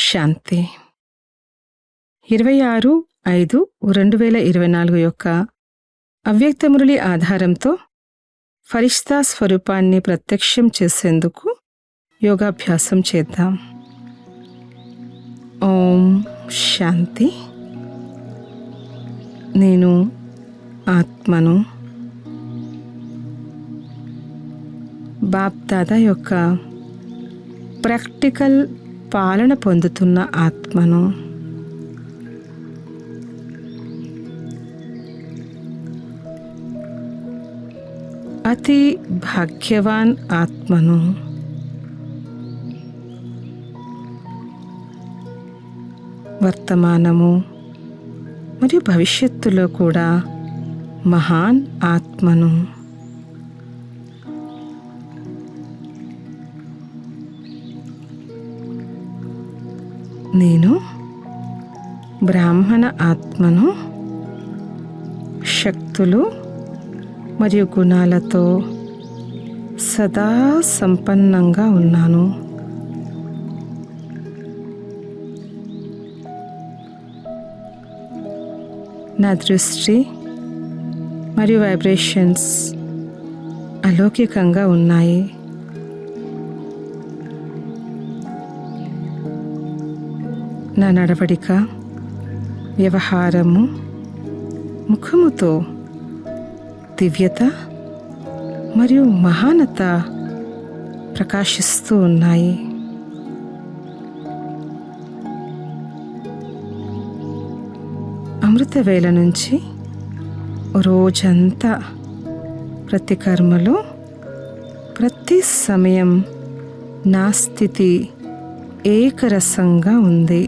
శాంతి 26/5/2024 యొక్క అవ్యక్త మురళి ఆధారంతో ఫరిష్తా స్వరూపాన్ని ప్రత్యక్షం చేసేందుకు యోగాభ్యాసం చేద్దాం. ఓం శాంతి. నేను ఆత్మను. బాప్ దాదా యొక్క ప్రాక్టికల్ పాలన పొందుతున్న ఆత్మను. అతి భాగ్యవాన్ ఆత్మను. వర్తమానము మరియు భవిష్యత్తులో కూడా మహాన్ ఆత్మను. నేను బ్రాహ్మణ ఆత్మను. శక్తులు మరియు గుణాలతో సదా సంపన్నంగా ఉన్నాను. నా దృష్టి మరియు వైబ్రేషన్స్ అలౌకికంగా ఉన్నాయి. నా నడవడిక, వ్యవహారము, ముఖముతో దివ్యత మరియు మహానత ప్రకాశిస్తూ ఉన్నాయి. అమృత వేళ నుంచి రోజంతా ప్రతి కర్మలో ప్రతి సమయం నా స్థితి ఏకరసంగా ఉంది.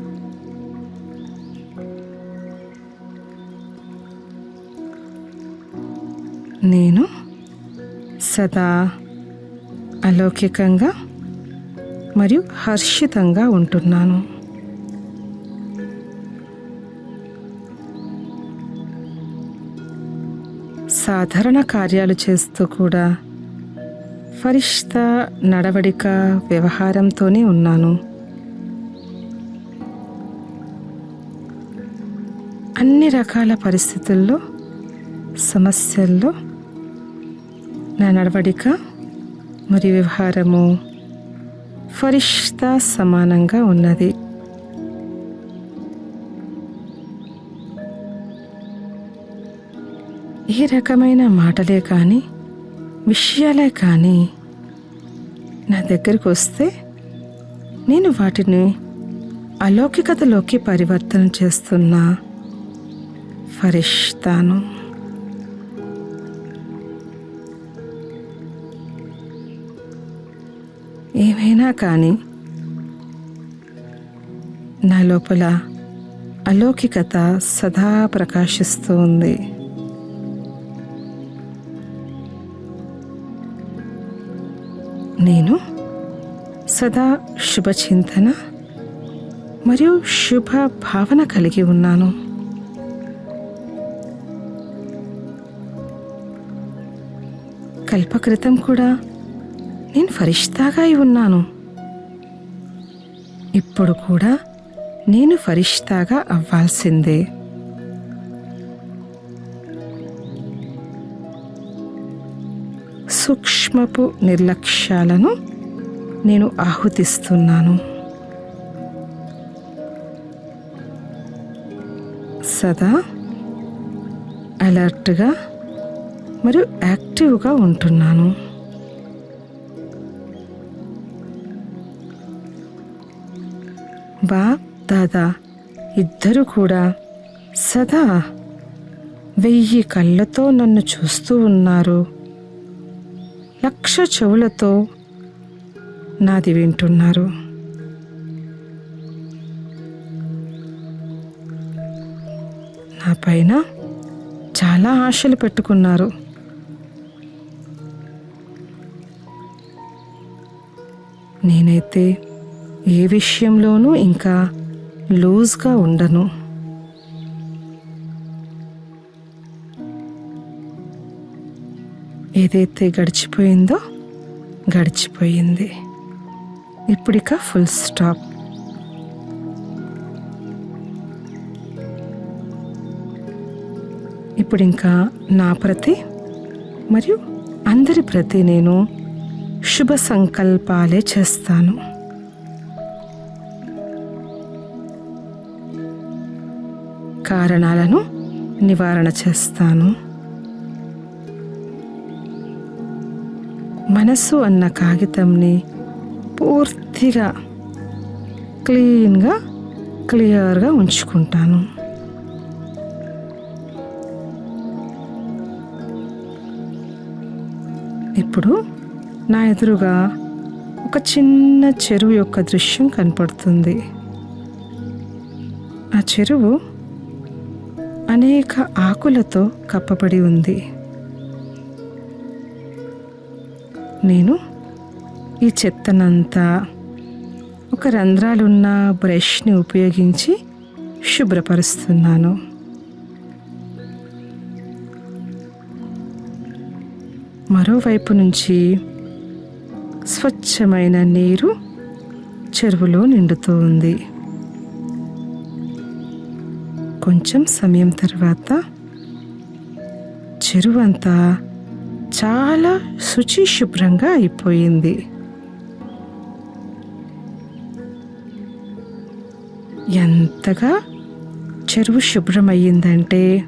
నేను సదా అలౌకికంగా మరియు హర్షితంగా ఉంటున్నాను. సాధారణ కార్యాలు చేస్తూ కూడా ఫరిష్తా నడవడిక వ్యవహారంతోనే ఉన్నాను. అన్ని రకాల పరిస్థితుల్లో, సమస్యల్లో నా నడవడిక మరియు వ్యవహారము ఫరిష్తా సమానంగా ఉన్నది. ఏ రకమైన మాటలే కానీ, విషయాలే కానీ నా దగ్గరకు వస్తే నేను వాటిని అలౌకికతలోకి పరివర్తన చేస్తున్నా ఫరిష్తాను. ఏమైనా కానీ నా లోపల అలౌకికత సదా ప్రకాశిస్తూ ఉంది. నేను సదా శుభచింతన మరియు శుభ భావన కలిగి ఉన్నాను. కల్పకృతం కూడా నేను ఫరిష్తాగా ఉన్నాను. ఇప్పుడు కూడా నేను ఫరిష్తాగా అవ్వాల్సిందే. సూక్ష్మపు నిర్లక్ష్యాలను నేను ఆహుతిస్తున్నాను. సదా అలర్ట్గా మరియు యాక్టివ్గా ఉంటున్నాను. బాప్ దాదా ఇద్దరు కూడా సదా 1000 కళ్ళతో నన్ను చూస్తూ ఉన్నారు. 1,00,000 చెవులతో నాది వింటున్నారు. నా పైన చాలా ఆశలు పెట్టుకున్నారు. నేనైతే ఏ విషయంలోనూ ఇంకా లూజ్గా ఉండను. ఏదైతే గడిచిపోయిందో గడిచిపోయింది. ఇప్పుడిక ఫుల్ స్టాప్. ఇప్పుడు ఇంకా నా ప్రతి మరియు అందరి ప్రతి నేను శుభ సంకల్పాలే చేస్తాను. కారణాలను నివారణ చేస్తాను. మనసు అన్న కాగితంని పూర్తిగా క్లియర్గా ఉంచుకుంటాను. ఇప్పుడు నా ఎదురుగా ఒక చిన్న చెరువు యొక్క దృశ్యం కనపడుతుంది. ఆ చెరువు అనేక ఆకులతో కప్పబడి ఉంది. నేను ఈ చెత్తనంతా ఒక రంధ్రాలున్న బ్రష్ని ఉపయోగించి శుభ్రపరుస్తున్నాను. మరోవైపు నుంచి స్వచ్ఛమైన నీరు చెరువులో నిండుతూ ఉంది. కొంచెం సమయం తర్వాత చెరువు అంతా చాలా శుభ్రంగా అయిపోయింది. ఎంతగా చెరువు శుభ్రమయ్యిందంటే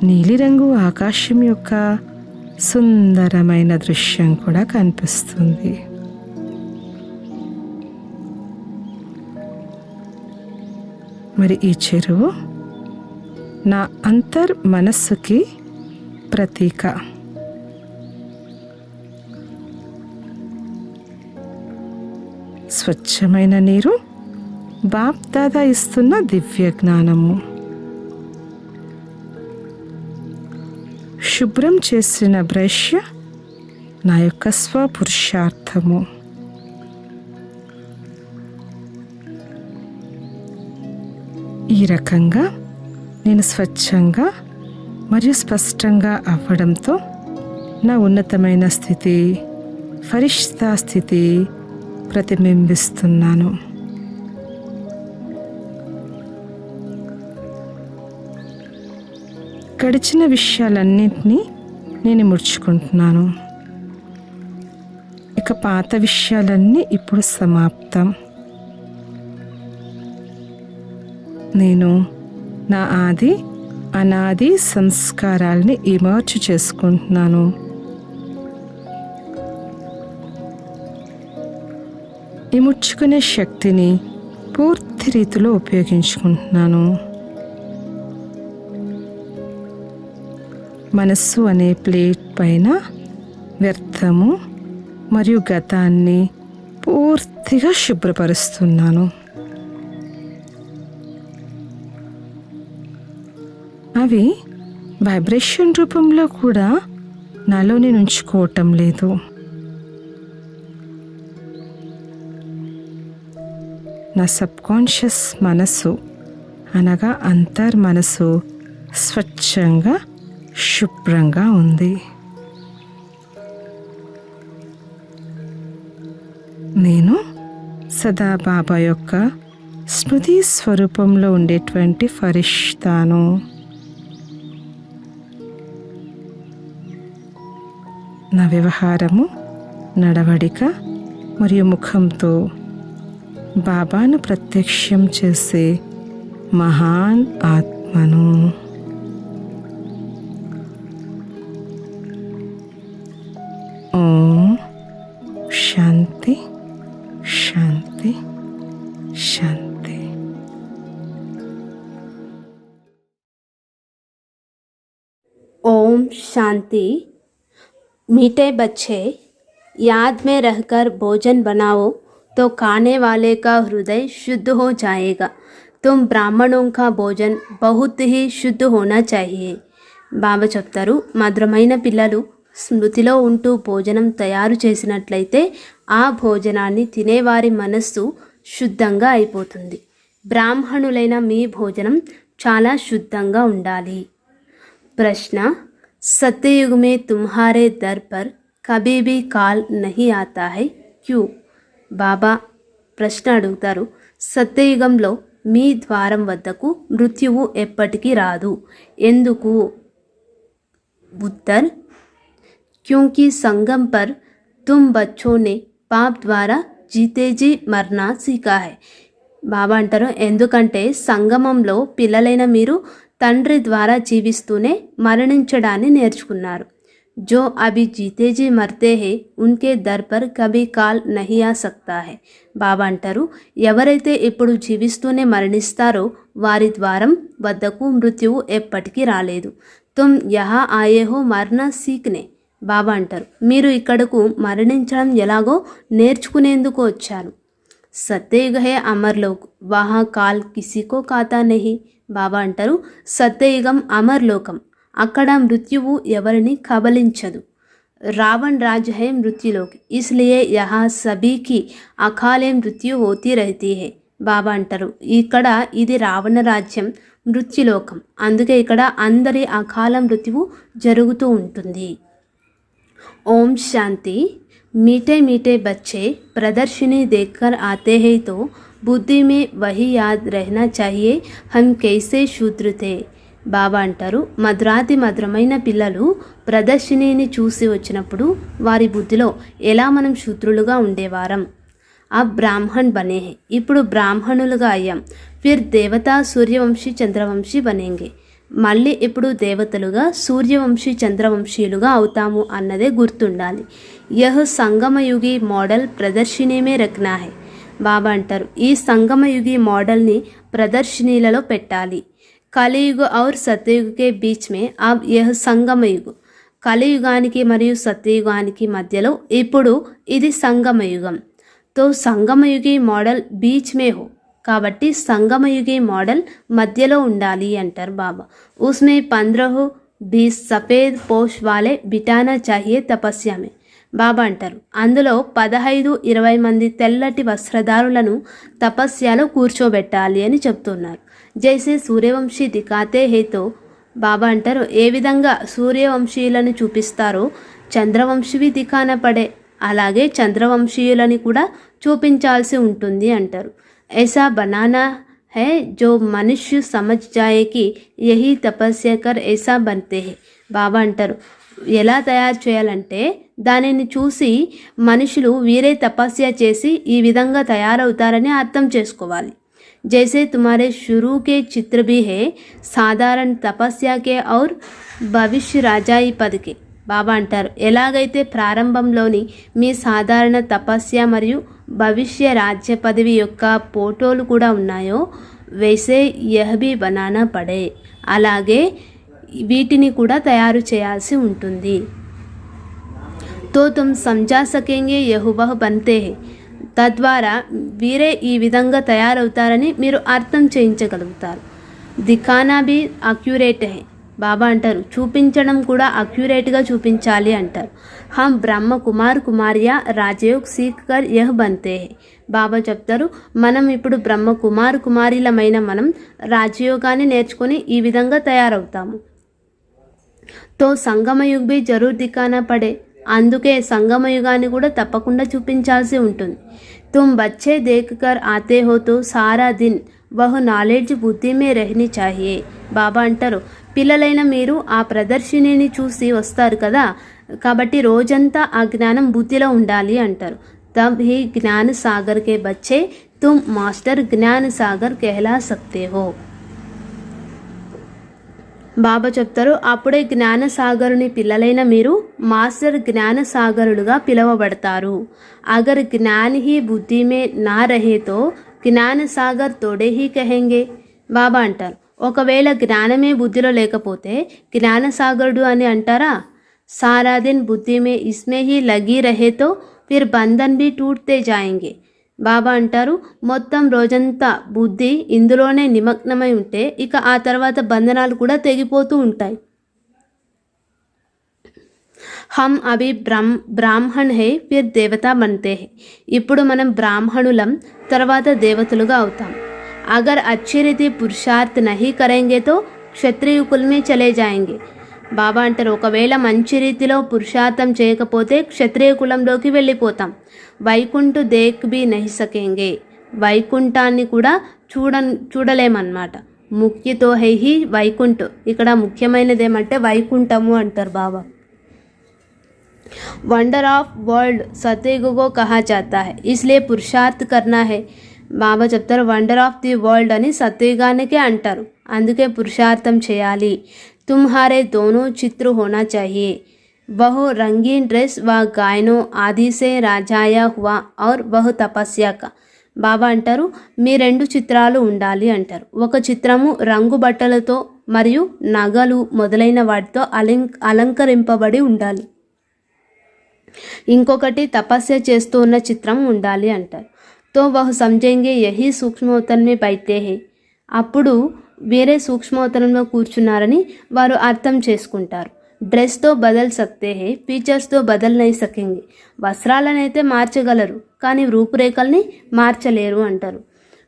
నీలిరంగు ఆకాశం యొక్క సుందరమైన దృశ్యం కూడా కనిపిస్తుంది. మరి ఈ చెరువు నా మనస్సుకి ప్రతీక. స్వచ్ఛమైన నీరు బాప్ దాదా ఇస్తున్న దివ్య జ్ఞానము. శుభ్రం చేసిన బ్రష్ నా యొక్క స్వపురుషార్థము. ఈ రకంగా నేను స్వచ్ఛంగా మరియు స్పష్టంగా అవ్వడంతో నా ఉన్నతమైన స్థితి, ఫరిష్తా స్థితి ప్రతిబింబిస్తున్నాను. గడిచిన విషయాలన్నింటినీ నేను ముడుచుకుంటున్నాను. ఇక పాత విషయాలన్నీ ఇప్పుడు సమాప్తం. నేను నా అనాది సంస్కారాల్ని ఇమర్జ్ చేసుకుంటున్నాను. ఇముడ్చుకునే శక్తిని పూర్తి రీతిలో ఉపయోగించుకుంటున్నాను. మనస్సు అనే ప్లేట్ పైన వ్యర్థము మరియు గతాన్ని పూర్తిగా శుభ్రపరుస్తున్నాను. అవి వైబ్రేషన్ రూపంలో కూడా నాలో నేను ఉంచుకోవటం లేదు. నా సబ్కాన్షియస్ మనసు అనగా మనసు స్వచ్ఛంగా శుభ్రంగా ఉంది. నేను సదా బాబా యొక్క స్మృతి స్వరూపంలో ఉండేటువంటి ఫరిష్తాను. నా వ్యవహారము, నడవడిక మరియు ముఖంతో బాబాను ప్రత్యక్షం చేసే మహాన్ ఆత్మను. ఓం శాంతి శాంతి శాంతి. ओम शांति। मीठे बच्चे, याद में रहकर भोजन बनाओ तो खाने वाले का हृदय शुद्ध हो जाएगा। तुम ब्राह्मणों का भोजन बहुत ही शुद्ध होना चाहिए। బాబా చెప్తారు, మధురమైన పిల్లలు స్మృతిలో ఉంటూ భోజనం తయారు చేసినట్లయితే ఆ భోజనాన్ని తినేవారి మనస్సు శుద్ధంగా అయిపోతుంది. బ్రాహ్మణులైన మీ భోజనం చాలా శుద్ధంగా ఉండాలి. ప్రశ్న, सत्ययुग में तुम्हारे दर पर कभी भी काल नहीं आता है क्यों? బాబా ప్రశ్న అడుగుతారు, సత్యయుగంలో మీ ద్వారం వద్దకు మృత్యువు ఎప్పటికీ రాదు, ఎందుకు उत्तर, क्योंकि संगम पर तुम बच्चों ने पाप द्वारा जीते जी मरना सीखा है. బాబా అంటారు, ఎందుకంటే సంగమంలో పిల్లలైన మీరు తండ్రి ద్వారా జీవిస్తూనే మరణించడాన్ని నేర్చుకున్నారు. जो अभी जीते जी मरते हैं उनके दर पर कभी काल नहीं आ सकता है. బాబా అంటారు, ఎవరైతే ఇప్పుడు జీవిస్తూనే మరణిస్తారో వారి ద్వారం వద్దకు మృత్యువు ఎప్పటికీ రాలేదు. తుమ్ యహా ఆయే హో మరనా సీక్నే. బాబా అంటారు, మీరు ఇక్కడకు మరణించడం ఎలాగో నేర్చుకునేందుకు వచ్చారు. సత్యయుగ హే అమర్లోక్, వహా కాల్ కిసికో ఖాతా నహీ. బాబా అంటారు, సత్యయుగం అమర్లోకం, అక్కడ మృత్యువు ఎవరిని కబలించదు. రావణ్ రాజ్ హై మృత్యులోక్, ఇస్లియే యహా సభీకి అకాలే మృత్యు హోతీ రహతీ హై. బాబా అంటారు, ఇక్కడ ఇది రావణ రాజ్యం, మృత్యులోకం, అందుకే ఇక్కడ అందరి అకాల మృత్యువు జరుగుతూ ఉంటుంది. ఓం శాంతి. मीठे मीठे बच्चे प्रदर्शनी देखकर आते हैं तो बुद्धि में वही याद रहना चाहिए हम कैसे शूद्र थे. బాబా అంటారు, మధురాతి మధురమైన పిల్లలు ప్రదర్శినిని చూసి వచ్చినప్పుడు వారి బుద్ధిలో ఎలా మనం శూద్రులుగా ఉండేవారం. అబ్ బ్రాహ్మణ్ బనే హే, ఇప్పుడు బ్రాహ్మణులుగా అయ్యాం. ఫిర్ దేవతా సూర్యవంశీ చంద్రవంశీ బనేంగే, మళ్ళీ ఇప్పుడు దేవతలుగా సూర్యవంశీ చంద్రవంశీయులుగా అవుతాము అన్నదే గుర్తుండాలి. యహ్ సంగమయుగి మోడల్ ప్రదర్శనీమే రఖనా హై. బాబా అంటారు, ఈ సంగమయుగి మోడల్ని ప్రదర్శనీలలో పెట్టాలి. కలియుగ ఔర్ సత్యయుగకే బీచ్ మే అబ్ యహ్ సంగమయుగ, కలియుగానికి మరియు సత్యయుగానికి మధ్యలో ఇప్పుడు ఇది సంగమయుగం. తో సంగమయుగి మోడల్ బీచ్ మే హో, కాబట్టి సంగమయుగి మోడల్ మధ్యలో ఉండాలి అంటారు బాబా. ఉస్మే 15-20 సఫేద్ పోష్ వాలే బిటానా చాహియే తపస్య మే. బాబా అంటారు, అందులో 15-20 మంది తెల్లటి వస్త్రధారులను తపస్యలో కూర్చోబెట్టాలి అని చెప్తున్నారు. జైసే సూర్యవంశీ దిఖాతే హేతో, బాబా అంటారు, ఏ విధంగా సూర్యవంశీయులను చూపిస్తారో చంద్రవంశీవి దిఖాన పడే, అలాగే చంద్రవంశీయులని కూడా చూపించాల్సి ఉంటుంది అంటారు. ऐसा बनाना है जो मनुष्य समझ जाए कि यही तपस्या कर ऐसा बनते हैं. బాబా అంటారు, ఎలా తయారు చేయాలంటే దానిని చూసి మనుషులు వీరే తపస్య చేసి ఈ విధంగా తయారవుతారని అర్థం చేసుకోవాలి. जैसे तुम्हारे शुरू के चित्र भी है साधारण तपस्या के और भविष्य राजाई पद के. బాబా అంటారు, ఎలాగైతే ప్రారంభంలోని మీ సాధారణ తపస్య మరియు భవిష్య రాజ్య పదవి యొక్క ఫోటోలు కూడా ఉన్నాయో వేసే యహ్బీ బనానా పడే, అలాగే వీటిని కూడా తయారు చేయాల్సి ఉంటుంది. తో తుమ్ సమజా సకేంగే యహ్ వహ్ బంతే హై, తద్వారా వీరే ఈ విధంగా తయారవుతారని మీరు అర్థం చేయించగలుగుతారు. దిఖానా బి అక్యురేట్ హై. బాబా అంటారు, చూపించడం కూడా అక్యురేట్గా చూపించాలి అంటారు. హమ్ బ్రహ్మ కుమార్ కుమారియా రాజయోగ్ సీక్ కర్ యహ్ బంతే హై. బాబా చెప్తారు, మనం ఇప్పుడు బ్రహ్మ కుమార్ కుమారిలమైన మనం రాజయోగాన్ని నేర్చుకొని ఈ విధంగా తయారవుతాము. తో సంగమయుగ్ బి జరూర్ దిఖానా పడే, అందుకే సంగమయుగాన్ని కూడా తప్పకుండా చూపించాల్సి ఉంటుంది. తుమ్ బచ్చే దేఖ్ కర్ ఆతే హో తో సారా దిన్ వహ్ నాలెడ్జ్ బుద్ధి మే రహనీ చాహియే. బాబా అంటారు, పిల్లలైన మీరు ఆ ప్రదర్శనని చూసి వస్తారు కదా, కాబట్టి రోజంతా ఆ జ్ఞానం బుద్ధిలో ఉండాలి అంటారు. తబ్ హీ జ్ఞాన సాగర్ కే బచ్చే తుమ్ మాస్టర్ జ్ఞాన సాగర్ కెహలా సక్తే హో. బాబా చెప్తారు, అప్పుడే జ్ఞాన సాగరుని పిల్లలైన మీరు మాస్టర్ జ్ఞాన సాగరులుగా పిలువబడతారు. అగర్ జ్ఞాన్ హీ బుద్ధి మే నా రహేతో జ్ఞాన సాగర్ తోడే హీ కహెంగే. బాబా అంటారు, ఒకవేళ జ్ఞానమే బుద్ధిలో లేకపోతే జ్ఞానసాగరుడు అని అంటారా? సారా దిన్ బుద్ధి మే ఇస్మే హీ లగీ రహేతో ఫిర్ బంధన్ భీ టూట్తే జాయేంగే. బాబా అంటారు, మొత్తం రోజంతా బుద్ధి ఇందులోనే నిమగ్నమై ఉంటే ఇక ఆ తర్వాత బంధనాలు కూడా తెగిపోతూ ఉంటాయి. హమ్ అభి బ్రాహ్మణ్ హై ఫిర్ దేవతా బంతే హై. ఇప్పుడు మనం బ్రాహ్మణులం, తర్వాత దేవతలుగా అవుతాం. अगर अच्छी रीति पुरुषार्थ नहीं करेंगे तो క్షత్రియ కుల్ మే చలే జాయేంగే. బాబా అంటారు, ఒకవేళ మంచి రీతిలో పురుషార్థం చేయకపోతే క్షత్రియ కులంలోకి వెళ్ళిపోతాం. వైకుంఠ దేక్ బి నహి సకేంగే, వైకుంఠాన్ని కూడా చూడలేమన్నమాట. ముఖ్యతో హై హి వైకుంఠ. ఇక్కడ ముఖ్యమైనది ఏమంటే వైకుంఠము అంటారు బాబా. वंडर ऑफ वर्ल्ड सतयुग को कहा जाता है, इसलिए पुरुषार्थ करना है. బాబా చెప్తారు వండర్ ఆఫ్ ది వరల్డ్ అని సత్యయుగానికే అంటారు, అందుకే పురుషార్థం చేయాలి. తుమ్హారే దోనో చిత్ర హోనా చాహియే, वह रंगीन ड्रेस व गायनों आदि से राजाया हुआ और वह तपस्या का. బాబా అంటారు మీ 2 చిత్రాలు ఉండాలి అంటారు. ఒక చిత్రము రంగు బట్టలతో మరియు నగలు మొదలైన వాటితో అలంకరింపబడి ఉండాలి, ఇంకొకటి తపస్య చేస్తూ ఉన్న చిత్రం ఉండాలి అంటారు. తో వహ సమझेंगे यही సూక్ష్మోత్తన్ మే బైతే హై, అప్పుడు వేరే సూక్ష్మోత్తరంలో కూర్చున్నారని వారు అర్థం చేసుకుంటారు. డ్రెస్తో బదల్ సక్తే హై, ఫీచర్స్తో బదల్ నహీ సకేంగే. వస్త్రాలనైతే మార్చగలరు కానీ రూపురేఖల్ని మార్చలేరు అంటారు.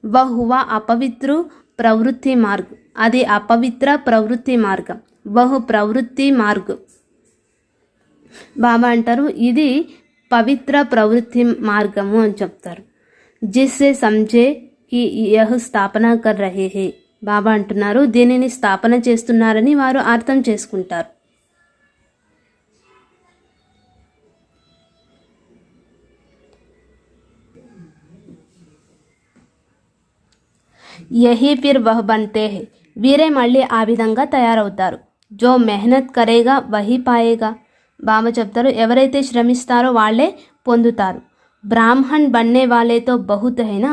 వహ హువా అపవిత్ర ప్రవృత్తి మార్గ, అది అపవిత్ర ప్రవృత్తి మార్గం. వహ ప్రవృత్తి మార్గ. బాబా అంటారు ఇది పవిత్ర ప్రవృత్తి మార్గము అని చెప్తారు. జిస్సే సమझे కి యహ్ స్థాపన కర్ రహే హే, బాబా అంటున్నారు దీనిని స్థాపన చేస్తున్నారని వారు అర్థం చేసుకుంటారు. యహీ ఫిర్ వహ్ బన్తే హై, వీరే మళ్ళీ ఆ విధంగా తయారవుతారు. జో మెహనత్ కరేగా వహీ పాయేగా. బాబా చెప్తారు ఎవరైతే శ్రమిస్తారో వాళ్ళే పొందుతారు. బ్రాహ్మణ్ బన్నే వాళ్ళైతే బహుత్ హైనా,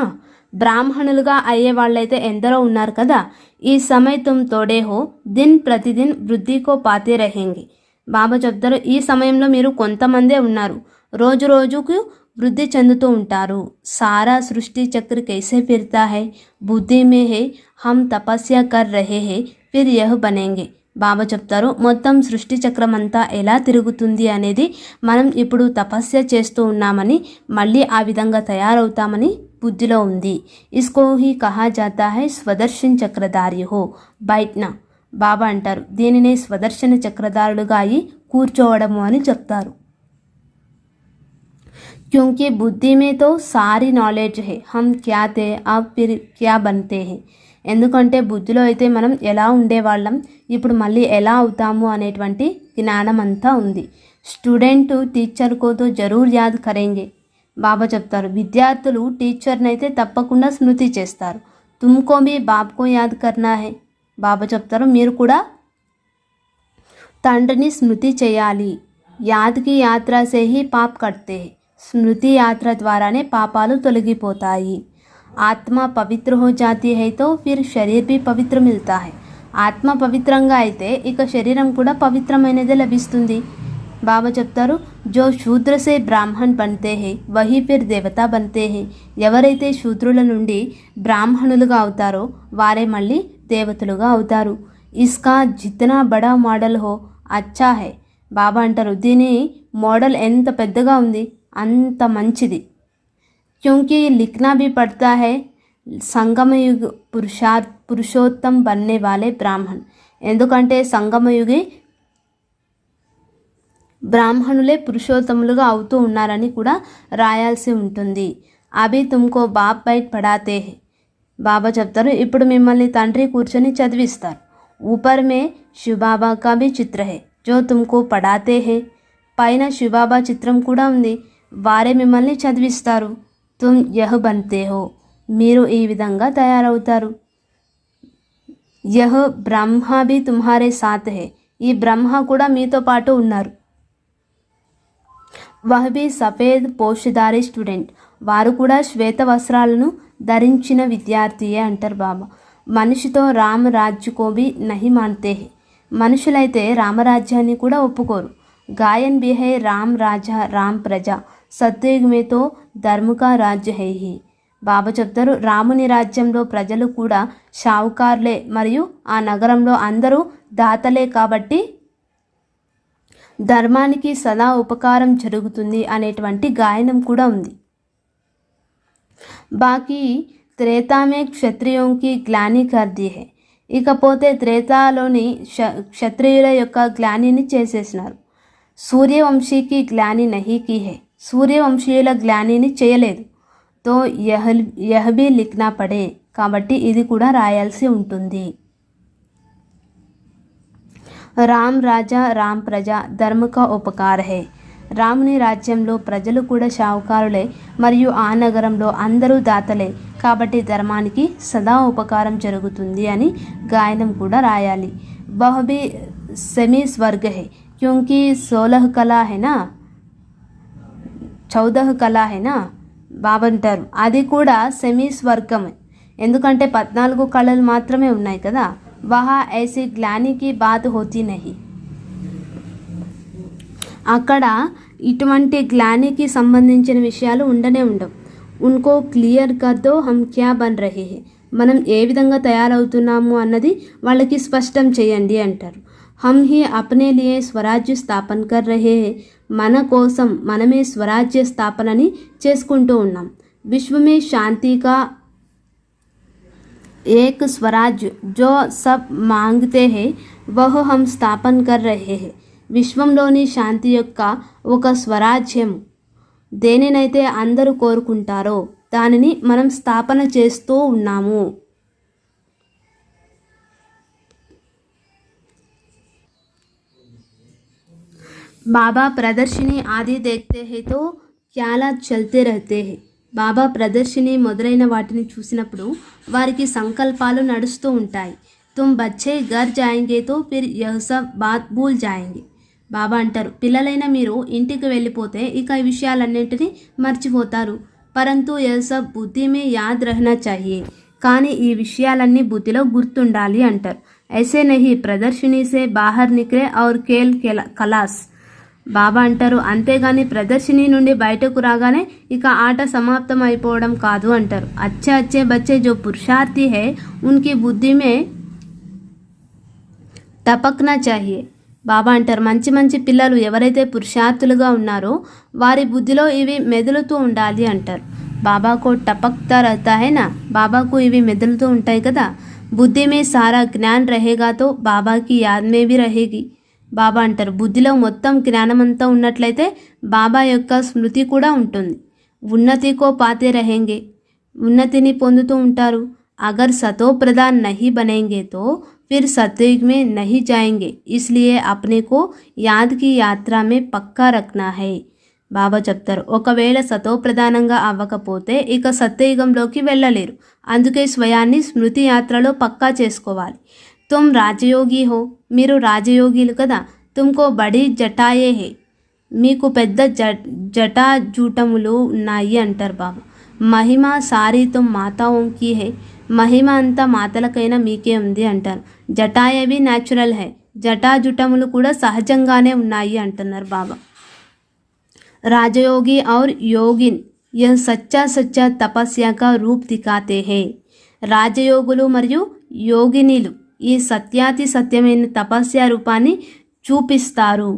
బ్రాహ్మణులుగా అయ్యే వాళ్ళైతే ఎందరో ఉన్నారు కదా. ఈ సమయ తుమ్ తోడే హో, దిన్ ప్రతిదిన్ వృద్ధికో పాతే రహేంగి. బాబా చెప్తారు ఈ సమయంలో మీరు కొంతమందే ఉన్నారు, రోజు రోజుకు వృద్ధి చెందుతూ ఉంటారు. సారా సృష్టి చక్ర కైసే ఫిర్తా హై, బుద్ధి మే హై, హమ్ తపస్య కర్ రహే హై, ఫిర్ యహ్ బనేంగే. బాబా చెప్తారు మొత్తం సృష్టి చక్రం అంతా ఎలా తిరుగుతుంది అనేది మనం ఇప్పుడు తపస్య చేస్తూ ఉన్నామని, మళ్ళీ ఆ విధంగా తయారవుతామని బుద్ధిలో ఉంది. ఇస్కో హీ కహా జాతా హై స్వదర్శన్ చక్రధారి హో బైట్నా. బాబా అంటారు దీనినే స్వదర్శన చక్రధారులుగా అయి కూర్చోవడము అని చెప్తారు. क्योंकि बुद्धि में तो सारी नॉलेज है, हम क्या थे अब फिर क्या बनते हैं. ఎందుకంటే బుద్ధిలో అయితే మనం ఎలా ఉండేవాళ్ళం, ఇప్పుడు మళ్ళీ ఎలా అవుతాము అనేటువంటి జ్ఞానం అంతా ఉంది. స్టూడెంట్ టీచర్ కోతో జరూర్ యాద్ కరేంగే. బాబా చెప్తారు విద్యార్థులు టీచర్ని అయితే తప్పకుండా స్మృతి చేస్తారు. తుమ్కో భీ బాప్కో యాద్ కర్నా హై. బాబా చెప్తారు మీరు కూడా తండ్రిని స్మృతి చేయాలి. యాద్కి యాత్ర సే హీ పాప్ కట్తే హై, స్మృతి యాత్ర ద్వారానే పాపాలు తొలగిపోతాయి. ఆత్మ పవిత్ర హో జాతి హై తో ఫిర్ శరీర్ భీ పవిత్ర మిల్తా హై. ఆత్మ పవిత్రంగా అయితే ఇక శరీరం కూడా పవిత్రమైనదే లభిస్తుంది. బాబా చెప్తారు జో శూద్ర సే బ్రాహ్మణ్ బన్తే హై వహీ ఫిర్ దేవతా బన్తే హై. ఎవరైతే శూద్రుల నుండి బ్రాహ్మణులుగా అవుతారో వారే మళ్ళీ దేవతలుగా అవుతారు. ఇస్కా జితనా బడా మోడల్ హో అచ్చా హై. బాబా అంటారు దీని మోడల్ ఎంత పెద్దగా ఉంది అంత మంచిది. क्योंकि लिखना भी पड़ता है సంగమయుగ పురుషోత్తం బన్నే వాలే బ్రాహ్మణ్. ఎందుకంటే సంగమయుగి బ్రాహ్మణులే పురుషోత్తములుగా అవుతూ ఉన్నారని కూడా రాయాల్సి ఉంటుంది. అభి తుమ్కో బాప్ బైట్ పడాతే హై. బాబా చెప్తారు ఇప్పుడు మిమ్మల్ని తండ్రి కూర్చొని చదివిస్తారు. ఊపర్ మే శివబాబా కా భీ చిత్ర హై జో తుమ్కో పడాతే హై. పైన శివబాబా చిత్రం కూడా ఉంది, వారే మిమ్మల్ని చదివిస్తారు. తుమ్ యహ్ బన్తే హో, మీరు ఈ విధంగా తయారవుతారు. యహ్ బ్రహ్మ భీ తుమ్హారే సాత్ హై, ఈ బ్రహ్మ కూడా మీతో పాటు ఉన్నారు. వహ్ భీ సఫేద్ పోషధారి స్టూడెంట్, వారు కూడా శ్వేత వస్త్రాలను ధరించిన విద్యార్థియే అంటారు బాబా. మనిషితో రామ రాజ్యకో భీ నహి మాన్తే హై, మనుషులైతే రామరాజ్యాన్ని కూడా ఒప్పుకోరు. గాయన్ భీ హై రామ్ రాజా రామ్ ప్రజా, సత్యుగ్ మే తో ధర్మ కా రాజ్య హై హి. బాబా చెప్తారు రాముని రాజ్యంలో ప్రజలు కూడా షావుకార్లే మరియు ఆ నగరంలో అందరూ దాతలే కాబట్టి ధర్మానికి సదా ఉపకారం జరుగుతుంది అనేటువంటి గాయనం కూడా ఉంది. బాకీ త్రేతామే క్షత్రియోంకి గ్లాని కర్దీ హై. ఇకపోతే త్రేతాలోని క్షత్రియుల యొక్క గ్లానిని చేసేసినారు. సూర్యవంశీకి గ్లాని నహీ కీ హై, సూర్యవంశీయుల గ్లానిని చేయలేదు. తో యహ్ భీ లిఖనా పడే, కాబట్టి ఇది కూడా రాయాల్సి ఉంటుంది. రామ్ రాజా రామ్ ప్రజా ధర్మ కా ఉపకార హై. రాముని రాజ్యంలో ప్రజలు కూడా షావుకారులే మరియు ఆ నగరంలో అందరూ దాతలే, కాబట్టి ధర్మానికి సదా ఉపకారం జరుగుతుంది అని గాయనం కూడా రాయాలి. వహ్ భీ సెమీ స్వర్గ హై క్యోంకి 16 కళా హైనా 14 కళా హైనా. బాబా అంటారు అది కూడా సెమీ స్వర్గమే, ఎందుకంటే 14 కళలు మాత్రమే ఉన్నాయి కదా. వహా ఐసీ గ్లానికి బాత్ హోతీ నహి. అక్కడ ఇటువంటి గ్లానికి సంబంధించిన విషయాలు ఉండనే ఉండవు. ఉన్కో క్లియర్ కర్దో హమ్ క్యా బన్ రహే హై, మనం ఏ విధంగా తయారవుతున్నాము అన్నది వాళ్ళకి స్పష్టం చేయండి అంటారు. హమ్ హీ అప్నే లియే స్వరాజ్య స్థాపన కర్ రహే హై, మన కోసం మనమే స్వరాజ్య స్థాపనని చేసుకుంటూ ఉన్నాం. విశ్వమే శాంతి కా ఏక్ స్వరాజ్య జో సబ్ మాంగతే హై వహ్ హమ్ స్థాపన కర్ రహే హై. విశ్వంలోని శాంతి యొక్క ఒక స్వరాజ్యం, దేనినైతే అందరూ కోరుకుంటారో దానిని మనం స్థాపన చేస్తూ ఉన్నాము. బాబా ప్రదర్శిని ఆది దేఖ్తే హై తో ఖ్యాలాత్ చల్తే రహతే హై. బాబా ప్రదర్శిని మొదలైన వాటిని చూసినప్పుడు వారికి సంకల్పాలు నడుస్తూ ఉంటాయి. తుమ్ బచ్చే ఘర్ జాయేంగే తో Phir yeah sub bath Bhool Jayenge. బాబా అంటారు పిల్లలైన మీరు ఇంటికి వెళ్ళిపోతే ఇక ఈ విషయాలన్నింటినీ మర్చిపోతారు. పరంతు యహ్ సబ్ బుద్ధి మే యాద్ రహనా చాహియే, కానీ ఈ విషయాలన్నీ బుద్ధిలో గుర్తుండాలి అంటారు. ఐసే నహీ ప్రదర్శిని సే బాహర్ నిక్లే ఔర్ ఖేల్ ఖలాస్. బాబా అంటారు అంతేగాని ప్రదర్శిని నుండి బయటకు రాగానే ఇక ఆట సమాప్తం అయిపోవడం కాదు అంటారు. అచ్చే అచ్చే బచ్చే జో పురుషార్థి హై ఉన్కి బుద్ధి మే టపక్నా చాహియే. బాబా అంటారు మంచి మంచి పిల్లలు ఎవరైతే పురుషార్థులుగా ఉన్నారో వారి బుద్ధిలో ఇవి మెదులుతూ ఉండాలి అంటారు. బాబాకు టపక్తా రహతా హై నా, బాబాకు ఇవి మెదులుతూ ఉంటాయి కదా. బుద్ధి మే సారా జ్ఞాన్ రహేగా తో బాబాకి యాద్ మే భీ రహేగి. బాబా అంటారు బుద్ధిలో మొత్తం జ్ఞానమంతా ఉన్నట్లయితే బాబా యొక్క స్మృతి కూడా ఉంటుంది. ఉన్నతి కో పాతే రహేంగే, ఉన్నతిని పొందుతూ ఉంటారు. అగర్ సతో ప్రధాన్ నహీ బనేంగే తో फिर सतयुग में नहीं जाएंगे, इसलिए अपने को याद की यात्रा में పక్కా రఖనా హై. బాబా చెప్తారు ఒకవేళ సతో ప్రధానంగా అవ్వకపోతే ఇక సత్యయుగంలోకి వెళ్ళలేరు, అందుకే స్వయాన్ని స్మృతి యాత్రలో పక్కా చేసుకోవాలి. తుమ్ రాజయోగి హో, మీరు రాజయోగిలు కదా. తుమ్కో బడి జటాయే హే, మీకు పెద్ద జటాజూటములు ఉన్నాయి అంటారు బాబా. మహిమ సారీ తుమ్ మాతాओंकी హే, మహిమ అంతా మాతలకైనా మీకే ఉంది అంటారు. జటాయవి న్యాచురల్ హై, జటాజుటములు కూడా సహజంగానే ఉన్నాయి అంటున్నారు బాబా. రాజయోగి ఔర్ యోగిన్ యహ్ సచ్చా సచ్చా తపస్య కా రూప్ దిఖాతే హై. రాజయోగులు మరియు యోగినీలు ఈ సత్యాతి సత్యమైన తపస్య రూపాన్ని చూపిస్తారు.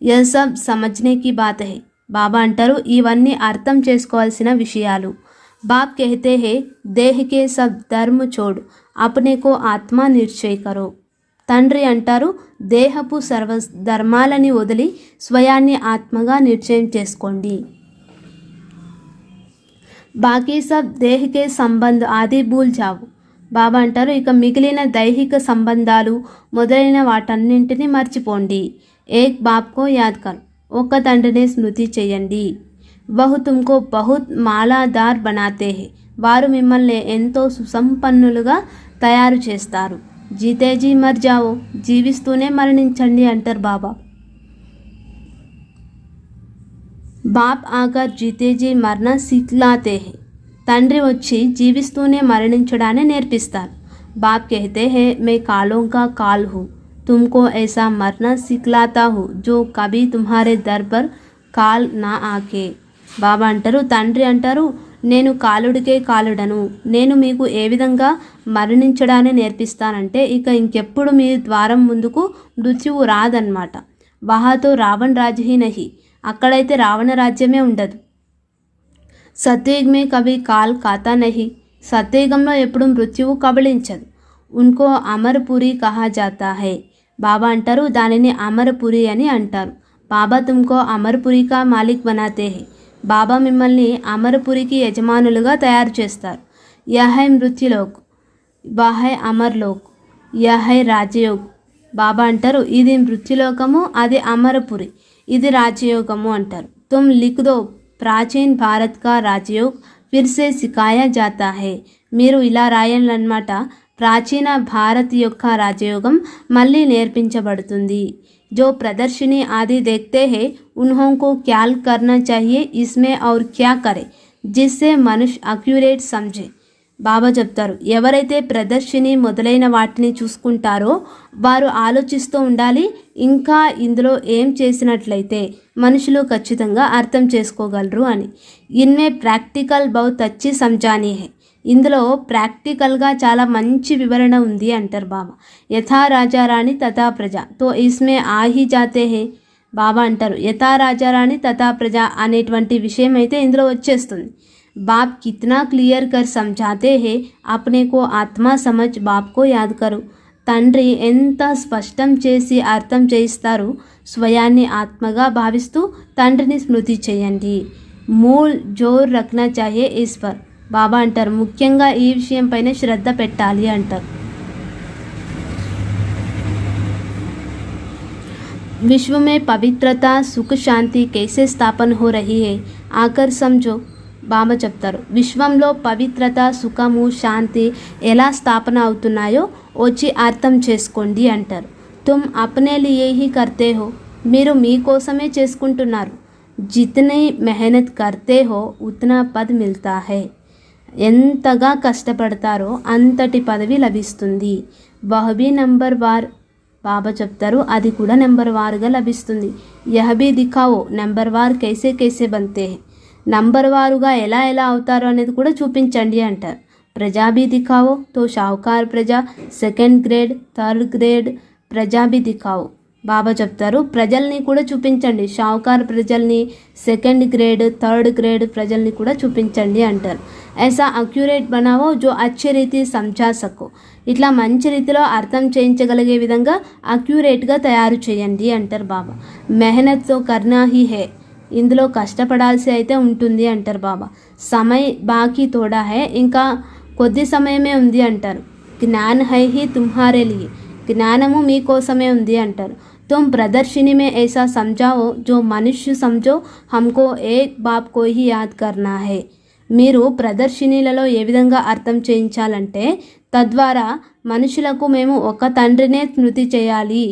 యహ్ సబ్ సమజ్నే కి బాత్ హై. బాబా అంటారు ఇవన్నీ అర్థం చేసుకోవాల్సిన విషయాలు. बाप कहते हैं देह के सब धर्म छोड़ अपने को आत्मा निश्चय करो. తండ్రి అంటారు దేహపు సర్వ ధర్మాలని వదిలి స్వయాన్ని ఆత్మగా నిశ్చయం చేసుకోండి. బాకీ సబ్ దేహకే సంబంధ ఆది భూల్ జావు. బాబా అంటారు ఇక మిగిలిన దైహిక సంబంధాలు మొదలైన వాటన్నింటినీ మర్చిపోండి. ఏక్ బాప్కో యాద్ కర్, ఒక్క తండ్రిని స్మృతి చేయండి. వహు తుమ్కో బహుత్ మాలాదార్ బనాతే హై, వారు మిమ్మల్ని ఎంతో సుసంపన్నులుగా తయారు చేస్తారు. జీతేజీ మర్ జావో, జీవిస్తూనే మరణించండి అంటారు బాబా. బాప్ ఆకర్ జీతేజీ మరణ సిక్లాతే హై, తండ్రి వచ్చి జీవిస్తూనే మరణించడాన్ని నేర్పిస్తారు. బాప్ कहते हैं मैं कालों का काल हूँ, तुमको ऐसा मरना सिखलाता हूँ जो कभी तुम्हारे दर पर काल ना आके. బాబా అంటారు తండ్రి అంటారు నేను కాలుడికే కాలుడను, నేను మీకు ఏ విధంగా మరణించడాన్ని నేర్పిస్తానంటే ఇక ఇంకెప్పుడు మీ ద్వారం ముందుకు మృత్యువు రాదన్నమాట. వహాతో రావణ్ రాజ్యహీ నహి, అక్కడైతే రావణ రాజ్యమే ఉండదు. సత్యయుగమే కవి కాల్ కాతా నహి, సత్యయుగంలో ఎప్పుడు మృత్యువు కబళించదు. ఉన్కో అమరపురి కహా జాతా హై. బాబా అంటారు దానిని అమరపురి అని అంటారు. బాబా తుమ్కో అమరపురి కా మాలిక్ బనాతే హై. బాబా మిమ్మల్ని అమరపురికి యజమానులుగా తయారు చేస్తారు. यह है मृत्युलोक, वह है అమర్లోక్, यह है రాజయోగ్. బాబా అంటారు ఇది మృత్యులోకము, అది అమరపురి, ఇది రాజయోగము అంటారు. तुम लिख दो प्राचीन भारत का राजयोग फिर से सिखाया जाता है. మీరు ఇలా రాయాలన్నమాట, ప్రాచీన భారత్ యొక్క రాజయోగం మళ్ళీ నేర్పించబడుతుంది. जो प्रदर्शनी आदि देखते हैं उन्हों को क्या करना चाहिए इसमें और क्या करे जिससे मनुष्य अक्यूरेट समझे. బాబా చెప్తారు ఎవరైతే ప్రదర్శిని మొదలైన వాటిని చూసుకుంటారో వారు ఆలోచిస్తూ ఉండాలి, ఇంకా ఇందులో ఏం చేసినట్లయితే మనుషులు ఖచ్చితంగా అర్థం చేసుకోగలరు అని. ఇన్మే ప్రాక్టికల్ బహుత్ అచ్చి సమజానీ హై, ఇందులో ప్రాక్టికల్గా చాలా మంచి వివరణ ఉంది అంటారు బాబా. యథా రాజారాణి తథా ప్రజ తో ఇస్మే ఆహి జాతే హే. బాబా అంటారు యథా రాజారాణి తథా ప్రజ అనేటువంటి విషయం అయితే ఇందులో వచ్చేస్తుంది. बाप कितना क्लियर कर समझाते हैं, अपने को आत्मा समझ बाप को याद करो. తండ్రి ఎంత స్పష్టం చేసి అర్థం చేయిస్తారు, స్వయాన్ని ఆత్మగా భావిస్తూ తండ్రిని స్మృతి చేయండి. Mool జోర్ రఖనా చాహియే is per. బాబా అంటారు ముఖ్యంగా ఈ విషయం పైన శ్రద్ధ పెట్టాలి అంటారు. विश्व में पवित्रता सुख शांति कैसे स्थापन हो रही है आकर समझो. బాబా చెప్తారు విశ్వంలో పవిత్రత సుఖము శాంతి ఎలా స్థాపన అవుతున్నాయో వచ్చి అర్థం చేసుకోండి అంటారు. తుమ్ అప్నే లియే హీ కర్తే హో, మీరు మీకోసమే చేసుకుంటున్నారు. జితనీ మెహనత్ కర్తే హో ఉతనా పద్ మిల్తా హై, ఎంతగా కష్టపడతారో అంతటి పదవి లభిస్తుంది. Wahabi number war. బాబా చెప్తారు అది కూడా నెంబర్ వారుగా లభిస్తుంది. యహబీ దిఖావో నెంబర్ వార్ కైసే కైసే బంతే హై, నంబర్ వారుగా ఎలా ఎలా అవుతారో అనేది కూడా చూపించండి అంటారు. ప్రజా భీ దిఖావో తో షావుకార్ ప్రజా, సెకండ్ గ్రేడ్ థర్డ్ గ్రేడ్ ప్రజా భీ దిఖావో. బాబా చెప్తారు ప్రజల్ని కూడా చూపించండి, షావుకార్ ప్రజల్ని, సెకండ్ గ్రేడ్ థర్డ్ గ్రేడ్ ప్రజల్ని కూడా చూపించండి అంటారు. ऐसा అక్యురేట్ బనావో జో అచ్చే రీతి సమझा సకో, ఇట్లా మంచి రీతిలో అర్థం చేయించగలిగే విధంగా అక్యురేట్గా తయారు చేయండి అంటారు బాబా. మెహనత్ తో కర్నా హీ హే, ఇందులో కష్టపడాల్సి అయితే ఉంటుంది అంటారు బాబా. సమయ్ బాకీ తోడా హై, ఇంకా కొద్ది సమయమే ఉంది అంటారు. జ్ఞాన్ హై హీ తుమ్హారే లియే, జ్ఞానము మీకోసమే ఉంది అంటారు. तुम प्रदर्शनी में ऐसा समझाओ जो मनुष्य समझो हमको एक बाप को ही याद करना है. మీరు ప్రదర్శనీలలో ఏ విధంగా అర్థం చేయించాలంటే తద్వారా మనుషులకు మేము ఒక తండ్రినే స్మృతి చేయాలి.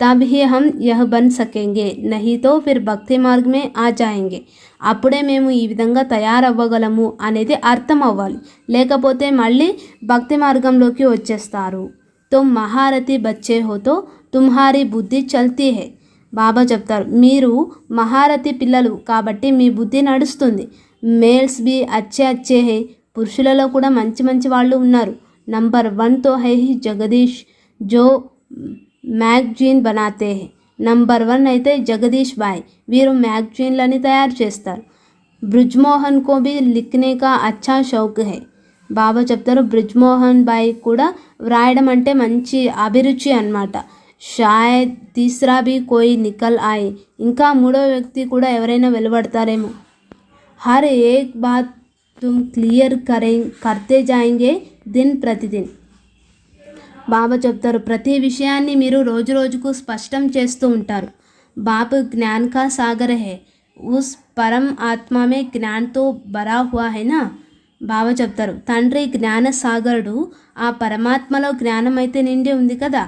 तब ही हम यह बन सकेंगे, नहीं तो फिर భక్తి మార్గ में आ जाएंगे. అప్పుడే మేము ఈ విధంగా తయారవ్వగలము అనేది అర్థం అవ్వాలి, లేకపోతే మళ్ళీ భక్తి మార్గంలోకి వచ్చేస్తారు. तुम महारथी बच्चे हो तो तुम्हारी బుద్ధి చల్తీ హై. బాబా చెప్తారు మీరు మహారథి పిల్లలు కాబట్టి మీ బుద్ధి నడుస్తుంది. మేల్స్ బి అచ్చే అచ్చే హై, పురుషులలో కూడా మంచి మంచి వాళ్ళు ఉన్నారు. నంబర్ 1 తో హై జగదీష్ జో మ్యాగజైన్ బనాతే హై. నంబర్ 1 అయితే జగదీష్ బాయ్, వీరు మ్యాగజైన్లని తయారు చేస్తారు. బ్రిజ్మోహన్ కో భీ లిఖనే కా అచ్చా షౌక్ హై. బాబా చెప్తారు బ్రిజ్మోహన్ బాయ్ కూడా వ్రాయడం అంటే మంచి అభిరుచి అన్నమాట. షాయద్ తీసరా భీ కోయి నికల్ ఆయే, ఇంకా మూడో వ్యక్తి కూడా ఎవరైనా వెలువడతారేమో. హర్ ఏక్ బాత్ తుమ్ క్లియర్ కర్తే జాయింగే దిన్ ప్రతిదిన్. బాబా చెప్తారు ప్రతి విషయాన్ని మీరు రోజు రోజుకు స్పష్టం చేస్తూ ఉంటారు. బాప్ జ్ఞాన్ కా సాగర్ హై, ఉస్ పరం ఆత్మ మే జ్ఞాన్ తో భరా హువా హై నా. బాబా చెప్తారు తండ్రి జ్ఞాన సాగరుడు, ఆ పరమాత్మలో జ్ఞానం అయితే నిండి ఉంది కదా.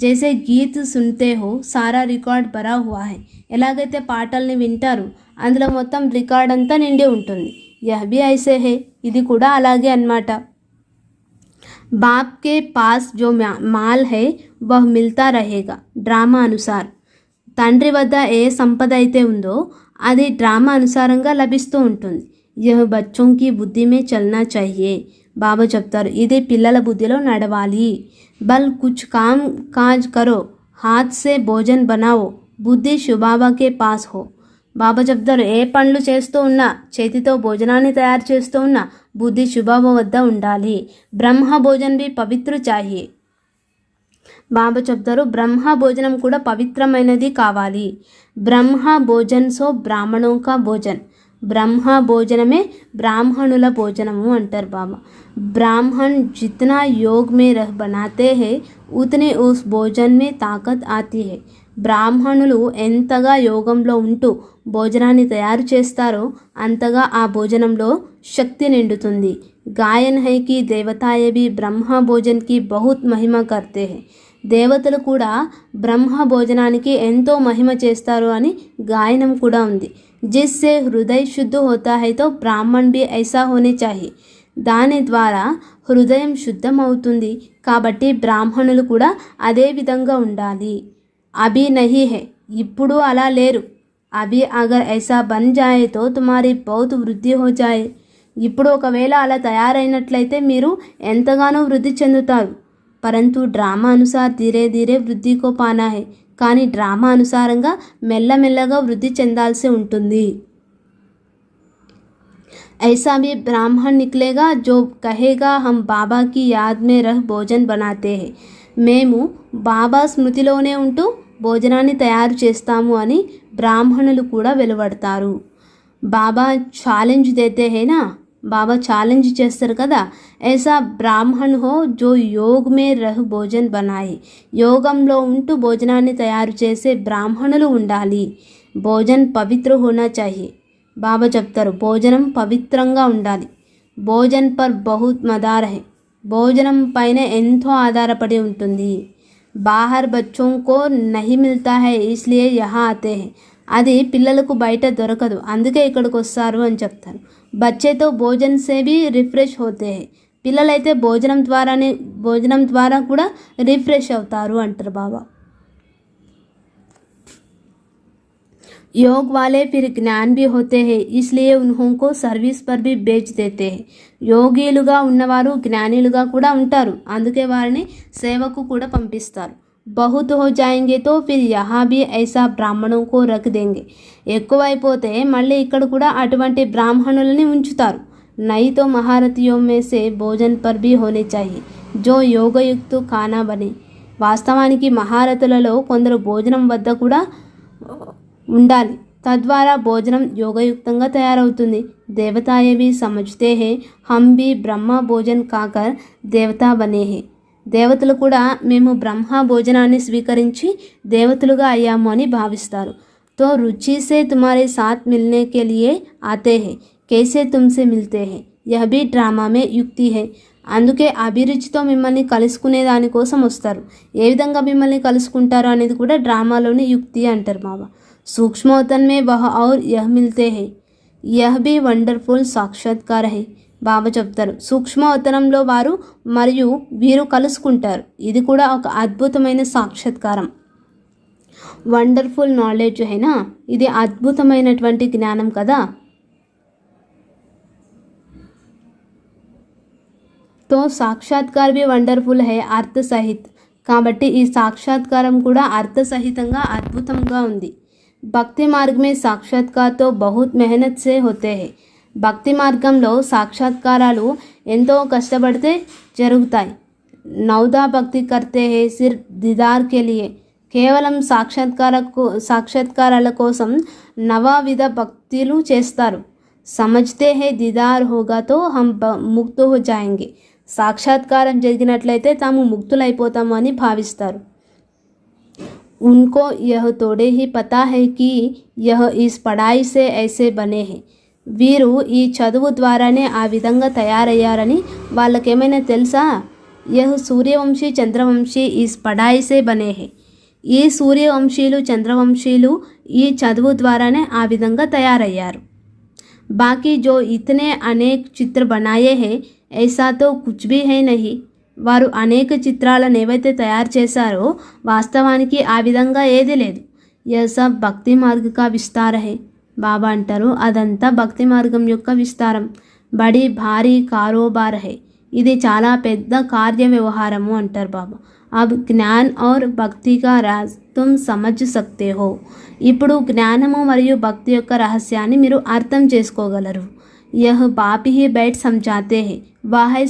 జైసే గీత్ సున్తే హో సారా రికార్డ్ భరా హువా హై, ఎలాగైతే పాటల్ని వింటారు అందులో మొత్తం రికార్డ్ అంతా నిండి ఉంటుంది. యహ్ భీ ఐసే హై, ఇది కూడా అలాగే అన్నమాట. బాప్ కే పాస్ జో మాల్ హై వహ్ మిల్తా రహేగా డ్రామా అనుసార్. తండ్రి వద్ద ఏ సంపద అయితే ఉందో అది డ్రామా అనుసారంగా లభిస్తూ ఉంటుంది. యహ్ బచ్చోం కి బుద్ధి మే చల్నా చాహియే. బాబా చెప్తారు ఇది పిల్లల బుద్ధిలో నడవాలి. బల్ కుచ్ కామ్ కాజ్ కరో, హాత్ సే భోజన్ బనావో, బుద్ధి శుబాబా కే పాస్ హో. బాబా చెప్తారు ఏ పనులు చేస్తూ ఉన్నా, చేతితో భోజనాన్ని తయారు చేస్తూ ఉన్నా బుద్ధి శుబాబా వద్ద ఉండాలి. బ్రహ్మ భోజన్ భీ పవిత్ర చాహియే. బాబా చెప్తారు బ్రహ్మ భోజనం కూడా పవిత్రమైనది కావాలి. బ్రహ్మ భోజన్ సో బ్రాహ్మణోం కా భోజన్. బ్రహ్మ భోజనమే బ్రాह्मणుల భోజనము అంటారు బాబా. ब्राह्मण जितना योग में रह बनाते हैं उतने उस भोजन में ताकत आती है. బ్రాహ్మణులు ఎంతగా యోగంలో ఉంటూ భోజనాన్ని తయారు చేస్తారో అంతగా ఆ భోజనంలో శక్తి నిండుతుంది. గాయన్ హై కి దేవతాయే భీ బ్రహ్మ భోజన్ కి బహుత్ మహిమ కర్తే హై. దేవతలు కూడా బ్రహ్మ భోజనానికి ఎంతో మహిమ చేస్తారు అని గాయనం కూడా ఉంది. జిస్సే హృదయ శుద్ధ హోతా హై తో బ్రాహ్మణ్ భీ ఐసా హోనే చాహియే. దాని ద్వారా హృదయం శుద్ధం అవుతుంది కాబట్టి బ్రాహ్మణులు కూడా అదే విధంగా ఉండాలి. అభి నహీ హై, ఇప్పుడు అలా లేరు. అభి అగర్ ఐసా బన్ జాయే తో తుమారీ బహుత్ వృద్ధి హో జాయే. ఇప్పుడు ఒకవేళ అలా తయారైనట్లయితే మీరు ఎంతగానో వృద్ధి చెందుతారు. పరంతు డ్రామా అనుసార్ ధీరే ధీరే వృద్ధి కో పానా హై. కానీ డ్రామా అనుసారంగా మెల్లమెల్లగా వృద్ధి చెందాల్సి ఉంటుంది. ऐसा भी ब्राह्मण निकलेगा जो कहेगा हम बाबा की याद में रह भोजन बनाते हैं. మేము బాబా స్మృతిలోనే ఉంటూ భోజనాన్ని తయారు చేస్తాము అని బ్రాహ్మణులు కూడా వెలువడతారు. బాబా ఛాలెంజ్ దేతే హై నా, బాబా ఛాలెంజ్ చేస్తారు కదా. ऐसा ब्राह्मण हो जो योग में रह भोजन बनाए. యోగంలో ఉంటూ భోజనాన్ని తయారు చేసే బ్రాహ్మణులు ఉండాలి. భోజన్ పవిత్ర హోనా చాహియే. బాబా చెప్తారు భోజనం పవిత్రంగా ఉండాలి. భోజన్ పర్ బహుత్ మదార్ హై. భోజనం పైన ఎంతో ఆధారపడి ఉంటుంది. బాహర్ బచ్చోం కో నహీ మిల్తా హై ఇస్లియే యహా ఆతే హై. అది పిల్లలకు బయట దొరకదు అందుకే ఇక్కడికి వస్తారు అని చెప్తారు. బచ్చేతో భోజన్ సే భీ రిఫ్రెష్ హోతే హై. పిల్లలైతే భోజనం ద్వారా కూడా రిఫ్రెష్ అవుతారు అంటారు బాబా. योग वाले फिर ज्ञान भी होते हैं इसलिए उन्होंने सर्विस पर भी बेच देते हैं. యోగిలుగా ఉన్నవారు జ్ఞానిలుగా కూడా ఉంటారు అందుకే వారిని సేవకు కూడా పంపిస్తారు. बहुत हो जाएंगे तो फिर यहाँ भी ऐसा ब्राह्मणों को रख देंगे. ఎక్కువైపోతే మళ్ళీ ఇక్కడ కూడా అటువంటి బ్రాహ్మణులని ఉంచుతారు. नहीं तो महारथियों में से भोजन पर भी होने चाहिए जो योगयुक्त खाना बने. వాస్తవానికి మహారథులలో కొందరు భోజనం వద్ద కూడా ఉండాలి తద్వారా భోజనం యోగయుక్తంగా తయారవుతుంది. దేవతాయే భీ సమజ్తే హై హమ్ భీ బ్రహ్మ భోజన్ కాకర్ దేవతా బనే హై. దేవతలు కూడా మేము బ్రహ్మ భోజనాన్ని స్వీకరించి దేవతలుగా అయ్యాము అని భావిస్తారు. తో రుచి సే తుమారే సాత్ మిల్నే కే లియే ఆతే హై कैसे तुमसे मिलते हैं यह भी డ్రామా మే యుక్తి హై. అందుకే అభిరుచితో మిమ్మల్ని కలుసుకునే దానికోసం వస్తారు. ఏ విధంగా మిమ్మల్ని కలుసుకుంటారో అనేది కూడా డ్రామాలోని యుక్తి అంటారు బాబా. सूक्ष्मोतन में वह और यह मिलते हैं यह भी వండర్ఫుల్ సాక్షాత్కార హై. బాబా చెప్తారు సూక్ష్మవతనంలో వారు మరియు వీరు కలుసుకుంటారు. ఇది కూడా ఒక అద్భుతమైన సాక్షాత్కారం. వండర్ఫుల్ నాలెడ్జ్ హైనా, ఇది అద్భుతమైనటువంటి జ్ఞానం కదా. తో సాక్షాత్కార్ भी వండర్ఫుల్ హై అర్థ సహిత్. కాబట్టి ఈ సాక్షాత్కారం కూడా అర్థ సహితంగా అద్భుతంగా ఉంది. భక్తి మార్గ మే సాక్షాత్కార్ తో బహుత్ మెహనత్ సే హోతే హై. భక్తి మార్గంలో సాక్షాత్కారాలు ఎంతో కష్టపడితే జరుగుతాయి. నౌదా భక్తి కర్తే హై సిర్ఫ్ దీదార్ కే లియే. కేవలం సాక్షాత్కారాల కోసం నవవిధ భక్తులు చేస్తారు. సమజ్తే హై దీదార్ హోగా తో హమ్ ముక్త హో జాయేంగే. సాక్షాత్కారం జరిగినట్లయితే తాము ముక్తులైపోతాము అని భావిస్తారు. उनको यह थोड़े ही पता है कि यह इस पढ़ाई से ऐसे बने हैं. వీరు ఈ చదువు ద్వారానే ఆ విధంగా తయారయ్యారని వాళ్ళకేమైనా తెలుసా? యహ్ సూర్యవంశీ చంద్రవంశీ ఈస్ పఢాయి సే బనే హై. ఈ సూర్యవంశీలు చంద్రవంశీలు ఈ చదువు ద్వారానే ఆ విధంగా తయారయ్యారు. బాకీ జో ఇతనే అనేక చిత్ర బనాయే హై ఐసా తో కుచ్ భీ హై నహీ. వారు అనేక చిత్రాలను ఏవైతే తయారు చేశారో వాస్తవానికి ఆ విధంగా ఏదీ లేదు. యహ్ సబ్ భక్తి మార్గ కా విస్తార హై. బాబా అంటారు అదంతా భక్తి మార్గం యొక్క విస్తారం. బడి భారీ కారోబార్ హై. ఇది చాలా పెద్ద కార్య వ్యవహారము అంటారు బాబా. అబ్ జ్ఞాన్ ఔర్ భక్తి కా రాజ్ తుమ్ సమజ్ సక్తే హో. ఇప్పుడు జ్ఞానము మరియు భక్తి యొక్క రహస్యాన్ని మీరు అర్థం చేసుకోగలరు. यह बाप ही बैठ समझाते हैं वह है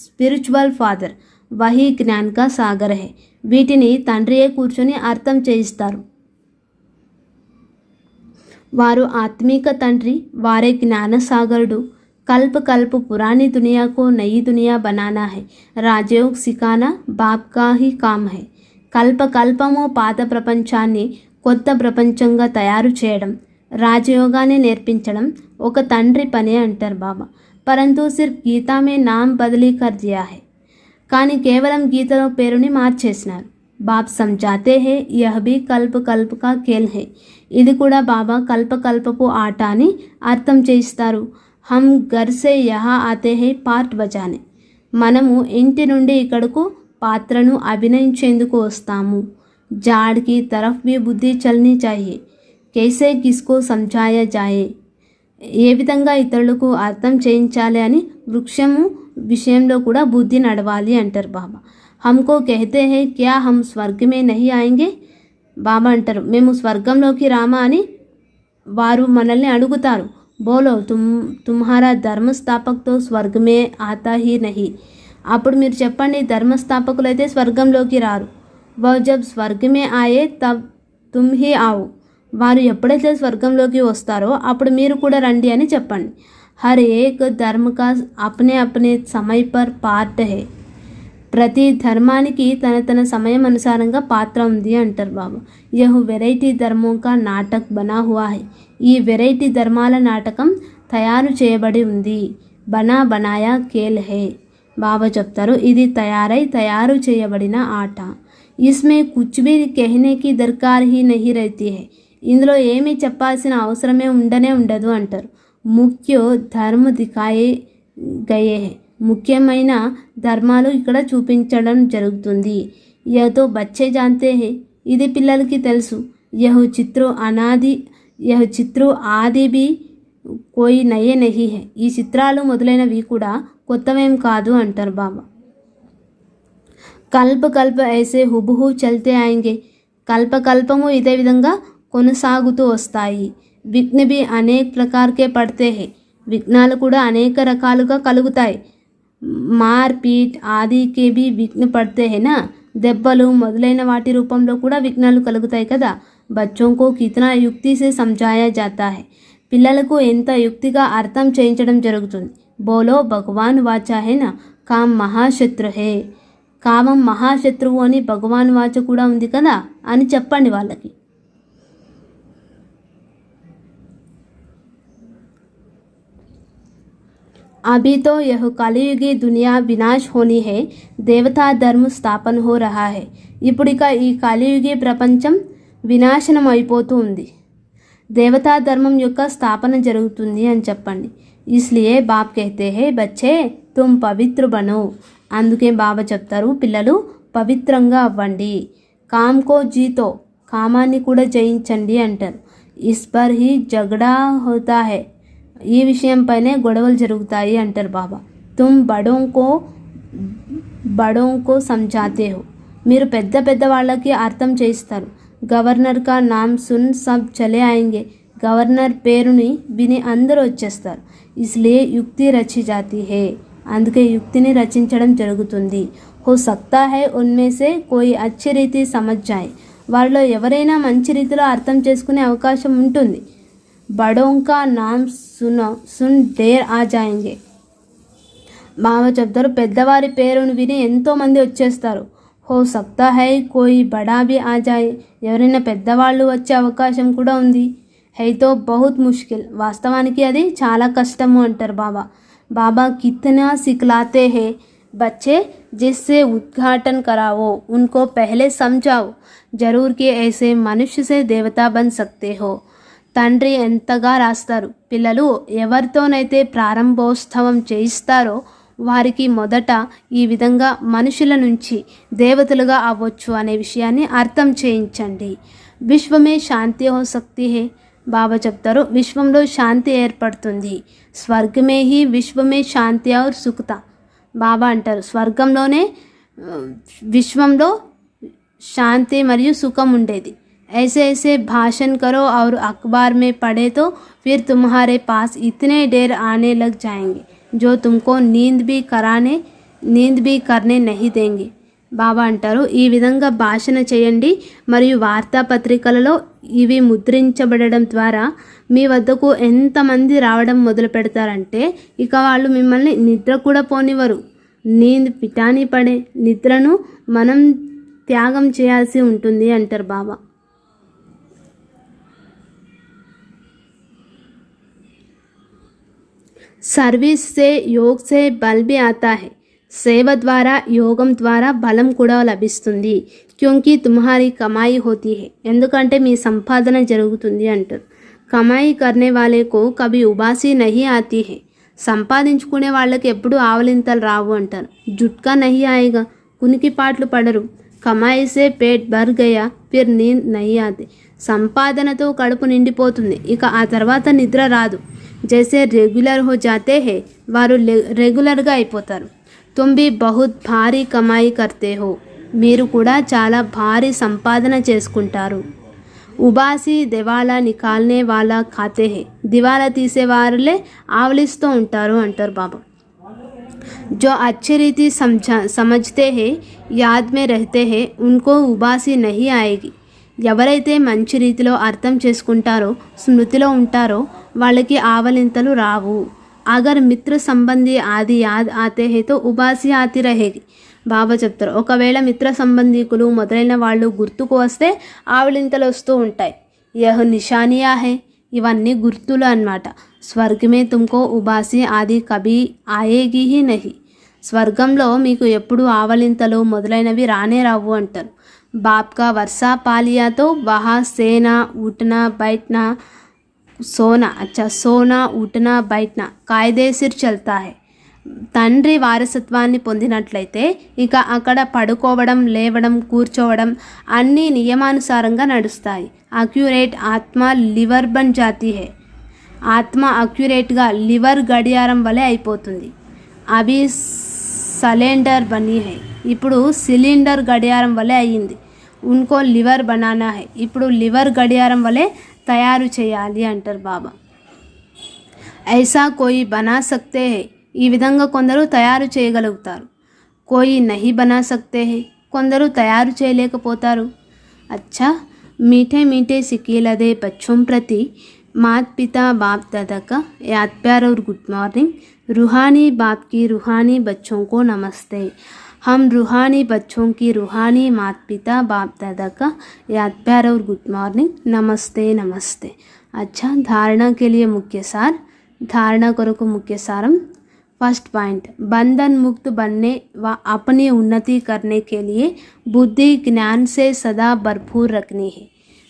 స్పిరిచువల్ ఫాదర్ వహీ జ్ఞాన్ కా సాగర్ హై. వీటిని తండ్రియే కూర్చొని అర్థం చేయిస్తారు. వారు ఆత్మిక తండ్రి, వారే జ్ఞానసాగరుడు। कल्प कल्प पुरानी दुनिया को नई दुनिया बनाना है। राजयोग सिखाना बाप का ही काम है। కల్ప కల్పము పాత ప్రపంచాన్ని కొత్త ప్రపంచంగా తయారు చేయడం, రాజయోగాన్ని నేర్పించడం ఒక తండ్రి పని అంటారు బాబా। పరంతు సిర్ఫ్ గీతా మే నామ్ బదలీ కర్ దియా హై, కానీ కేవలం గీతలో పేరుని మార్చేసినారు। బాప్ సమझाते हैं यह भी కల్ప కల్ప కా खेल है, ఇది కూడా బాబా కల్ప కల్పపు ఆట అని అర్థం చేయిస్తారు। हम घर से यहाँ आते हैं पार्ट बजाने, మనము ఇంటి నుండి ఇక్కడకు పాత్రను అభినయించేందుకు వస్తాము। జాడ్ की तरफ भी बुद्धि चलनी चाहिए, कैसे किसको समझाया जाए, ఏ విధంగా ఇతరులకు అర్థం చేయించాలి అని వృక్షము విషయంలో కూడా బుద్ధి నడవాలి అంటారు బాబా। हमको कहते हैं क्या हम स्वर्ग में नहीं आएंगे, బాబా అంటారు మేము స్వర్గంలోకి రామా అని వారు మనల్ని అడుగుతారు। बोलो तुम्हारा धर्मस्थापक तो स्वर्ग में आता ही नहीं, అప్పుడు మీరు చెప్పండి ధర్మస్థాపకులు అయితే స్వర్గంలోకి రారు। వహ్ జబ్ స్వర్గ మే ఆయే తబ్ తుమ్ హీ ఆవు, వారు ఎప్పుడైతే స్వర్గంలోకి వస్తారో అప్పుడు మీరు కూడా రండి అని చెప్పండి। హర్ ఏక్ ధర్మ కా అప్నే అప్నే సమయ పర్ పార్ట్ హై, ప్రతి ధర్మానికి తన తన సమయం అనుసారంగా పాత్ర ఉంది అంటారు బాబా। యహ్ వెరైటీ ధర్మం కా నాటక్ బనా హువా హై, ఈ వెరైటీ ధర్మాల నాటకం తయారు చేయబడి ఉంది। బనా బనాయా ఖేల్ హై, బాబా చెప్తారు ఇది తయారు చేయబడిన ఆట। ఇస్మే కుచ్ భీ कहने की दरकार ही नहीं रहती है, ఇందులో ఏమీ చెప్పాల్సిన అవసరమే ఉండదు అంటారు। ముఖ్య ధర్మ దిఖాయే గయే హై, ముఖ్యమైన ధర్మాలు ఇక్కడ చూపించడం జరుగుతుంది। యహ్ బచ్చే జాంతే హై, ఇది పిల్లలకి తెలుసు। యహ్ చిత్ర ఆది భీ కోయి నయే నహీ హై, ఈ చిత్రాలు మొదలైనవి కూడా కొత్తవేం కాదు అంటారు బాబా। కల్ప కల్ప ఐసే హుబహు చల్తే ఆయేంగే, కల్ప కల్పము ఇదే విధంగా కొనసాగుతూ వస్తాయి। విఘ్న భీ అనేక ప్రకారకే పడతే హై, విఘ్నాలు కూడా అనేక రకాలుగా కలుగుతాయి। మార్ పీట్ ఆదికే భీ విఘ్న పడతే హై నా, దెబ్బలు మొదలైన వాటి రూపంలో కూడా విఘ్నాలు కలుగుతాయి కదా। బచ్చోं को कितना युक्ति से समझाया जाता है, పిల్లలకు ఎంత యుక్తిగా అర్థం చేయించడం జరుగుతుంది। బోలో భగవాన్ వాచా హై నా, కామ్ మహాశత్రు హే, కామం మహాశత్రువు అని భగవాన్ వాచ కూడా ఉంది కదా అని చెప్పండి వాళ్ళకి। अभी तो यह कलियुगी दुनिया विनाश होनी है, देवता धर्म स्थापन हो रहा है, ఇప్పుడు ఇక ఈ కలియుగి ప్రపంచం వినాశనం అయిపోతూ ఉంది, దేవతా ధర్మం యొక్క స్థాపన జరుగుతుంది అని చెప్పండి। ఇస్లియే బాప్ कहते हैं बच्चे तुम पवित्र बनो, అందుకే బాబా చెప్తారు పిల్లలు పవిత్రంగా అవ్వండి। కామ్కో జీతో, కామాన్ని కూడా జయించండి అంటారు। ఇస్ పర్ హీ జగడా హోతా హై, ఈ విషయంపైనే గొడవలు జరుగుతాయి అంటారు బాబా। తుమ్ బడోంకో సమझाते हो, మీరు పెద్ద పెద్ద వాళ్ళకి అర్థం చేయిస్తారు। గవర్నర్ కా నామ్ సున్ సబ్ చలే ఆయేంగే, గవర్నర్ పేరుని విని అందరూ వచ్చేస్తారు। ఇస్లియే యుక్తి రచి జాతి హై, అందుకే యుక్తిని రచించడం జరుగుతుంది। హో సక్తా హై ఉన్మే సే కోయి అచ్చి రీతి సమజ్ జాయే, వారిలో ఎవరైనా మంచి రీతిలో అర్థం చేసుకునే అవకాశం ఉంటుంది। బడోంకా నామ్ సున్ డేర్ ఆ జాయేంగే, బాబా చెప్తారు పెద్దవారి పేరును విని ఎంతోమంది వచ్చేస్తారు। హో సక్తా హై కోయి బడా భీ ఆ జాయే, ఎవరైనా పెద్దవాళ్ళు వచ్చే అవకాశం కూడా ఉంది। హైతో బహుత్ ముష్కిల్, వాస్తవానికి అది చాలా కష్టము అంటారు బాబా। బాబా కిतना सिखलाते हैं बच्चे, जिससे उद्घाटन कराओ उनको पहले समझाओ, जरूर कि ऐसे मनुष्य से देवता बन सकते हो। తండ్రి ఎంతగా రాస్తారు, పిల్లలు ఎవరితోనైతే ప్రారంభోత్సవం చేయిస్తారో వారికి మొదట ఈ విధంగా మనుషుల నుంచి దేవతలుగా అవ్వచ్చు అనే విషయాన్ని అర్థం చేయించండి। విశ్వమే శాంతి హో సక్తి హే, బాబా చెప్తారు విశ్వంలో శాంతి ఏర్పడుతుంది। స్వర్గమే హీ విశ్వమే శాంతి ఔర్ సుఖత, బాబా అంటారు స్వర్గంలోనే విశ్వంలో శాంతి మరియు సుఖం ఉండేది। ऐसे ऐसे भाषण करो और अखबार में पढ़े तो फिर तुम्हारे पास इतने डेर आने लग जाएंगे जो तुमको नींद भी करने नहीं देंगे। బాబా అంటారు ఈ విధంగా భాషణ చేయండి మరియు వార్తాపత్రికలలో ఇవి ముద్రించబడడం ద్వారా మీ వద్దకు ఎంతమంది రావడం మొదలు పెడతారంటే ఇక వాళ్ళు మిమ్మల్ని నిద్ర కూడా పోనివ్వరు. నీంద్ పిటానీ పడే, నిద్రను మనం త్యాగం చేయాల్సి ఉంటుంది అంటారు బాబా. సర్వీస్ సే యోగ్ సే బల్ భీ ఆతా హై. సేవ ద్వారా యోగం ద్వారా బలం కూడా లభిస్తుంది. క్యోంకి తుమ్హారీ కమాయి హోతీ హై, ఎందుకంటే మీ సంపాదన జరుగుతుంది అంటారు. కమాయి కర్నే వాలేకో కభీ ఉబాసి నహీ ఆతీ హై, సంపాదించుకునే వాళ్ళకి ఎప్పుడు ఆవలింతలు రావు అంటారు. జుట్కా నహీ ఆయేగా, కునికి పాటలు పడరు. కమాయి సే పేట్ భర్ గయా ఫిర్ నీంద్ నహీ ఆతే, సంపాదనతో కడుపు నిండిపోతుంది, ఇక ఆ తర్వాత నిద్ర రాదు. జైసే రెగ్యులర్ హో జాతే హే, వారు రెగ్యులర్గా అయిపోతారు. తుమ్ భీ బహుత్ భారీ కమాయి కర్తే హో, మీరు కూడా చాలా భారీ సంపాదన చేసుకుంటారు. ఉబాసి దివాలా నికాల్నే వాలా ఖాతే హే, దివాలా తీసే వారులే ఆవలిస్తూ ఉంటారు అంటారు బాబా. जो अच्छी रीति समझते हैं याद में रहते हैं उनको उबासी नहीं आएगी. ఎవరైతే మంచి రీతిలో అర్థం చేసుకుంటారో స్మృతిలో ఉంటారో వాళ్ళకి ఆవలింతలు రావు. అగర్ మిత్ర సంబంధి ఆది యాద్ ఆతే హే తో ఉబాసి ఆతి రహేగి. బాబా చెప్తారు, ఒకవేళ మిత్ర సంబంధికులు మొదలైన వాళ్ళు గుర్తుకు వస్తే ఆవలింతలు వస్తూ ఉంటాయి. యహ్ నిషానియా హే, ఇవన్నీ గుర్తులు అన్నమాట. స్వర్గమే తుమ్కో ఉబాసి ఆది కభీ ఆయేగి హీ నహి, స్వర్గంలో మీకు ఎప్పుడు ఆవలింతలు మొదలైనవి రానే రావు అంటారు. बाप का वर्षा पा लिया तो वहाँ सेना उठना बैठना सोना, अच्छा सोना उठना बैठना కాయదేసిర్ చల్తా హై. తండ్రి వారసత్వాన్ని పొందినట్లయితే ఇక అక్కడ పడుకోవడం, లేవడం, కూర్చోవడం అన్నీ నియమానుసారంగా నడుస్తాయి. అక్యురేట్ ఆత్మ లివర్ బన్ జాతీ హై, ఆత్మ అక్యురేట్గా లివర్ గడియారం వలె అయిపోతుంది. అవి సిలిండర్ బనీ హై, ఇప్పుడు సిలిండర్ గడియారం వలె అయ్యింది. ఉన్కో లివర్ బనానా హై, ఇప్పుడు లివర్ గడియారం వలె తయారు చేయాలి అంటారు బాబా. ఐసా కోయి బనా సక్తే హై, ఈ విధంగా కొందరు తయారు చేయగలుగుతారు. కోయి నహీ బనా సక్తే హై, కొందరు తయారు చేయలేకపోతారు. అచ్చా మీఠే మీఠే సిక్కేలదే బచ్చోం ప్రతి मात पिता बाप दादा का याद प्यार और गुड मॉर्निंग. रूहानी बाप की रूहानी बच्चों को नमस्ते. हम रूहानी बच्चों की रूहानी मात पिता बाप दादा का याद प्यार और गुड मॉर्निंग. नमस्ते नमस्ते. अच्छा, धारणा के लिए मुख्य सार, धारणा కొరకు मुख्य सारम. फर्स्ट पॉइंट, बंधन मुक्त बनने व अपनी उन्नति करने के लिए बुद्धि ज्ञान से सदा भरपूर रखनी है.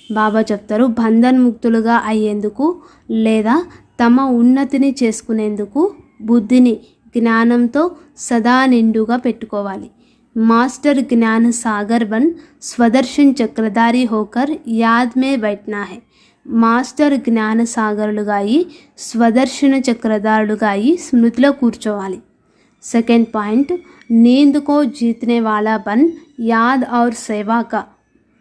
బాబా చెప్తారు, బంధన్ ముక్తులుగా అయ్యేందుకు లేదా తమ ఉన్నతిని చేసుకునేందుకు బుద్ధిని జ్ఞానంతో సదా నిండుగా పెట్టుకోవాలి. మాస్టర్ జ్ఞాన సాగర్ బన్ స్వదర్శన్ చక్రధారి హోకర్ యాద్ మే బైఠనా హై. మాస్టర్ జ్ఞాన సాగరులుగా అయి స్వదర్శన చక్రధారులుగా అయి స్మృతిలో కూర్చోవాలి. సెకండ్ పాయింట్, नींद को जीतने वाला बन याद और सेवा का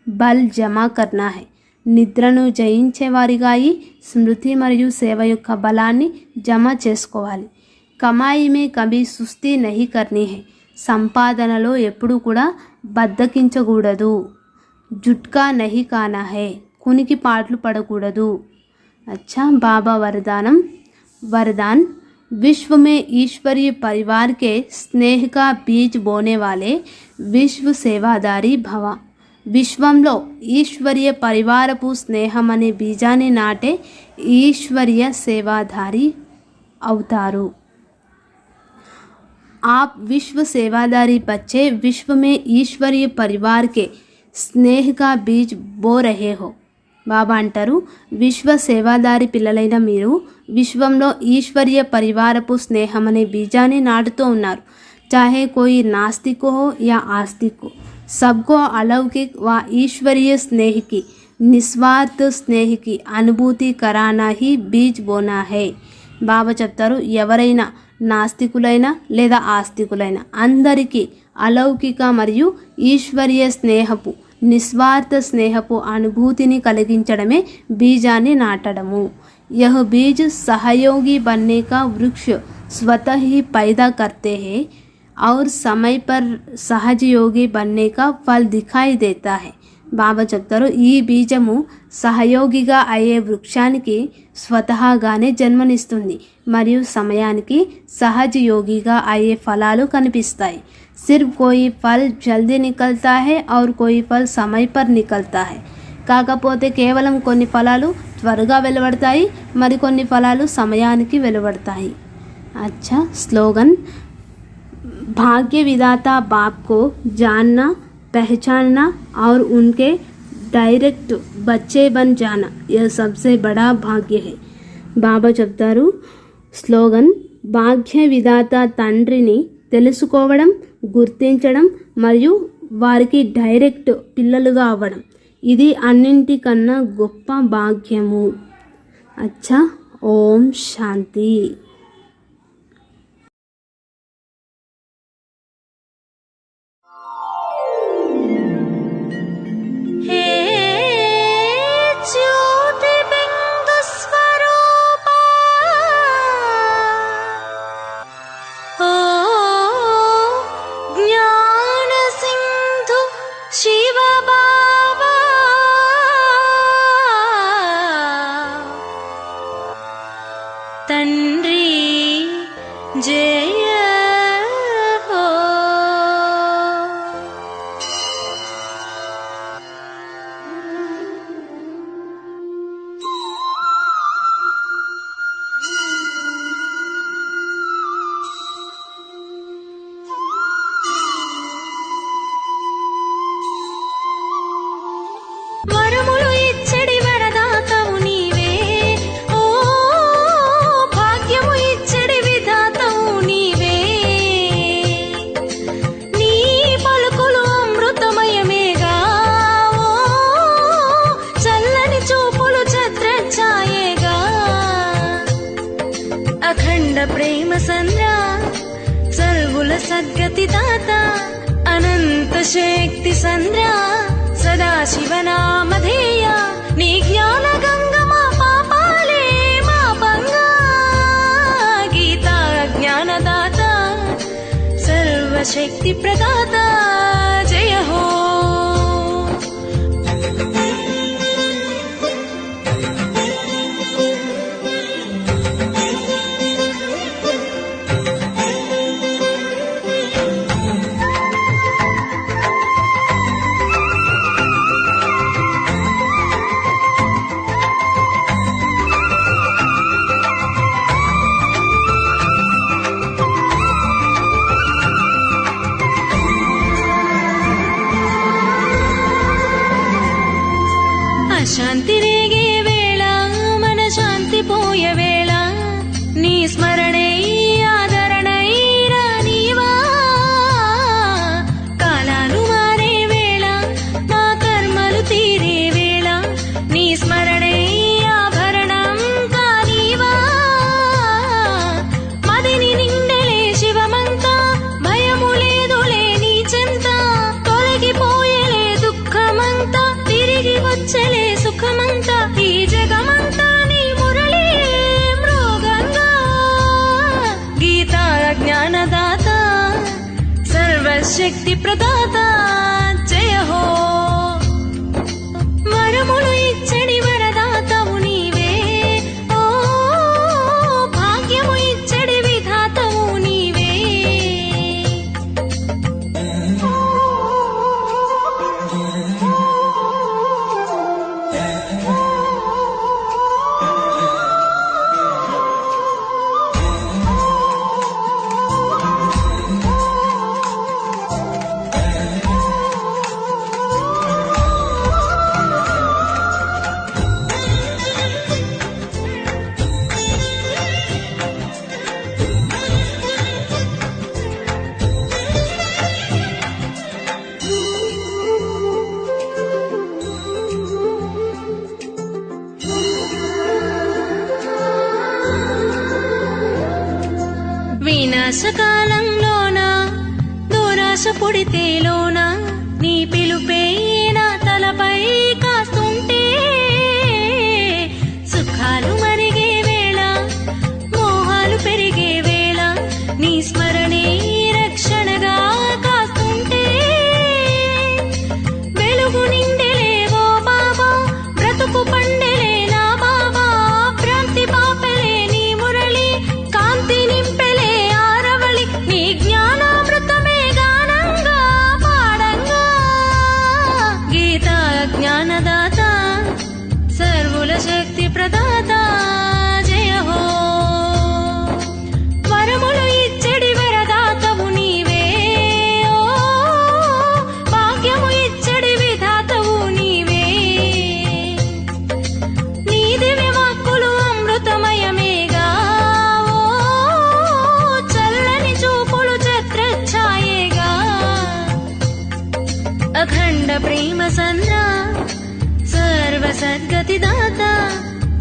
बल जमा करना है. నిద్రను జయించేవారిగా అయి స్మృతి మరియు సేవ యొక్క బలాన్ని జమ చేసుకోవాలి. కమాయి మే కభీ సుస్తీ నహీ కర్నీ హై, సంపాదనలో ఎప్పుడు కూడా బద్దకించకూడదు. జుట్కా నహీ కానా హై, కునికి పాటలు పడకూడదు. అచ్చా, బాబా వరదానం. వరదాన్, विश्व में ईश्वरीय परिवार के स्नेह का बीज बोने वाले विश्व सेवादारी भव. విశ్వంలో ఈశ్వరీయ పరివారపు స్నేహం అనే బీజాన్ని నాటే ఈశ్వరీయ సేవాదారి అవుతారు. आप विश्व सेवादारी बच्चे विश्व में ईश्वरीय परिवार के स्नेह का बीज बो रहे हो. బాబా అంటారు, విశ్వ సేవాదారి పిల్లలైన మీరు విశ్వంలో ఈశ్వరీయ పరివారపు స్నేహం అనే బీజాన్ని నాటుతూ ఉన్నారు. చాహే కోయి నాస్తిక్ హో యా ఆస్తిక్, सबको अलौकिक व ईश्वरीय स्नेह की निस्वार्थ स्नेह की अनुभूति कराना ही बीज बोना है. బాబా చెప్తారు, ఎవరైనా నాస్తికులైనా లేదా ఆస్తికులైనా అందరికీ అలౌకిక మరియు ఈశ్వరీయ స్నేహపు నిస్వార్థ స్నేహపు అనుభూతిని కలిగించడమే బీజాన్ని నాటడము. यह बीज सहयोगी बनने का वृक्ष स्वतः ही पैदा करते हैं और समय पर सहज योगी बनने का फल दिखाई देता है. బాబా చెప్తారు, ఈ బీజము సహయోగిగా అయ్యే వృక్షానికి స్వతహాగానే జన్మనిస్తుంది మరియు సమయానికి సహజ యోగిగా అయ్యే ఫలాలు కనిపిస్తాయి. सिर्फ कोई फल जल्दी निकलता है और कोई फल समय पर निकलता है. కాకపోతే కేవలం కొన్ని ఫలాలు త్వరగా వెలువడతాయి, మరికొన్ని ఫలాలు సమయానికి వెలువడతాయి. अच्छा स्लोगन, भाग्य विधाता बाप को जानना, पहचानना और उनके डायरेक्ट बच्चे बन जाना यह सबसे बड़ा भाग्य है. బాబా చెప్తారు స్లోగన్, భాగ్య విధాత తండ్రిని తెలుసుకోవడం, గుర్తించడం మరియు వారికి డైరెక్ట్ పిల్లలుగా అవ్వడం ఇది అన్నింటికన్నా గొప్ప భాగ్యము. అచ్చా, ఓం శాంతి. తండ్రి జయ హో. వరములు ఇచ్చడి వరదాతవు నీవే, ఓ భాగ్యము ఇచ్చడి విధాతవు నీవే. నీ పలుకులు అమృతమయమేగా, ఓ చల్లని చూపులు ఛత్రఛాయేగా. అఖండ ప్రేమ సంద్ర, సర్వుల సద్గతి దాత, అనంత శక్తి సంద్ర, సదాశివనామధేయ. నీ జ్ఞాన గంగ మా పాపాలే మా పంగా. గీతా జ్ఞానదాత, సర్వశక్తి ప్రదాత జయ హో. శాంతి రేగే వేళ, మన శాంతి పోయే వేళ, నీ స్మరణే ఆదరణై రానివా. కాలాలు మారే వేళ, మా కర్మలు తీరే వేళ, నీ స్మరణే ఆభరణం కానివా. మదిని నిండెలే శివమంతా, భయము లేదులే నీ చెంత. తొలగిపోయేలే దుఃఖమంతా, తిరిగి వచ్చలే సుఖమంతా. ఈ జగమంతా నీ మురళి మృగంగా. గీతా జ్ఞానదాత, సర్వశక్తి ప్రదాత జయ హో. వరములు ఇచ్చడి వరదాతవు నీవే, ఓ భాగ్యము ఇచ్చడి విధాతవు నీవే. వినాశకాలంలోన దురాశ పుడితేలోన, నీ పిలుపే నా తలపై కాస్తుంటే. సుఖాలు మరిగే వేళ, మోహాలు పెరిగే వేళ, నీ స్మరణే రక్షణగా కాస్తుంటే. వెలుగు నిండెలే సద్గతిదాత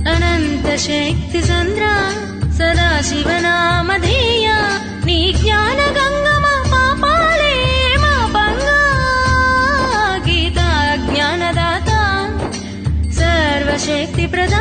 అనంత శక్తి సంద్ర సదాశివనామధేయ నీ జ్ఞాన గంగమ పాపాలే మా పంగా గీతా జ్ఞానదాత సర్వశక్తి ప్రదాత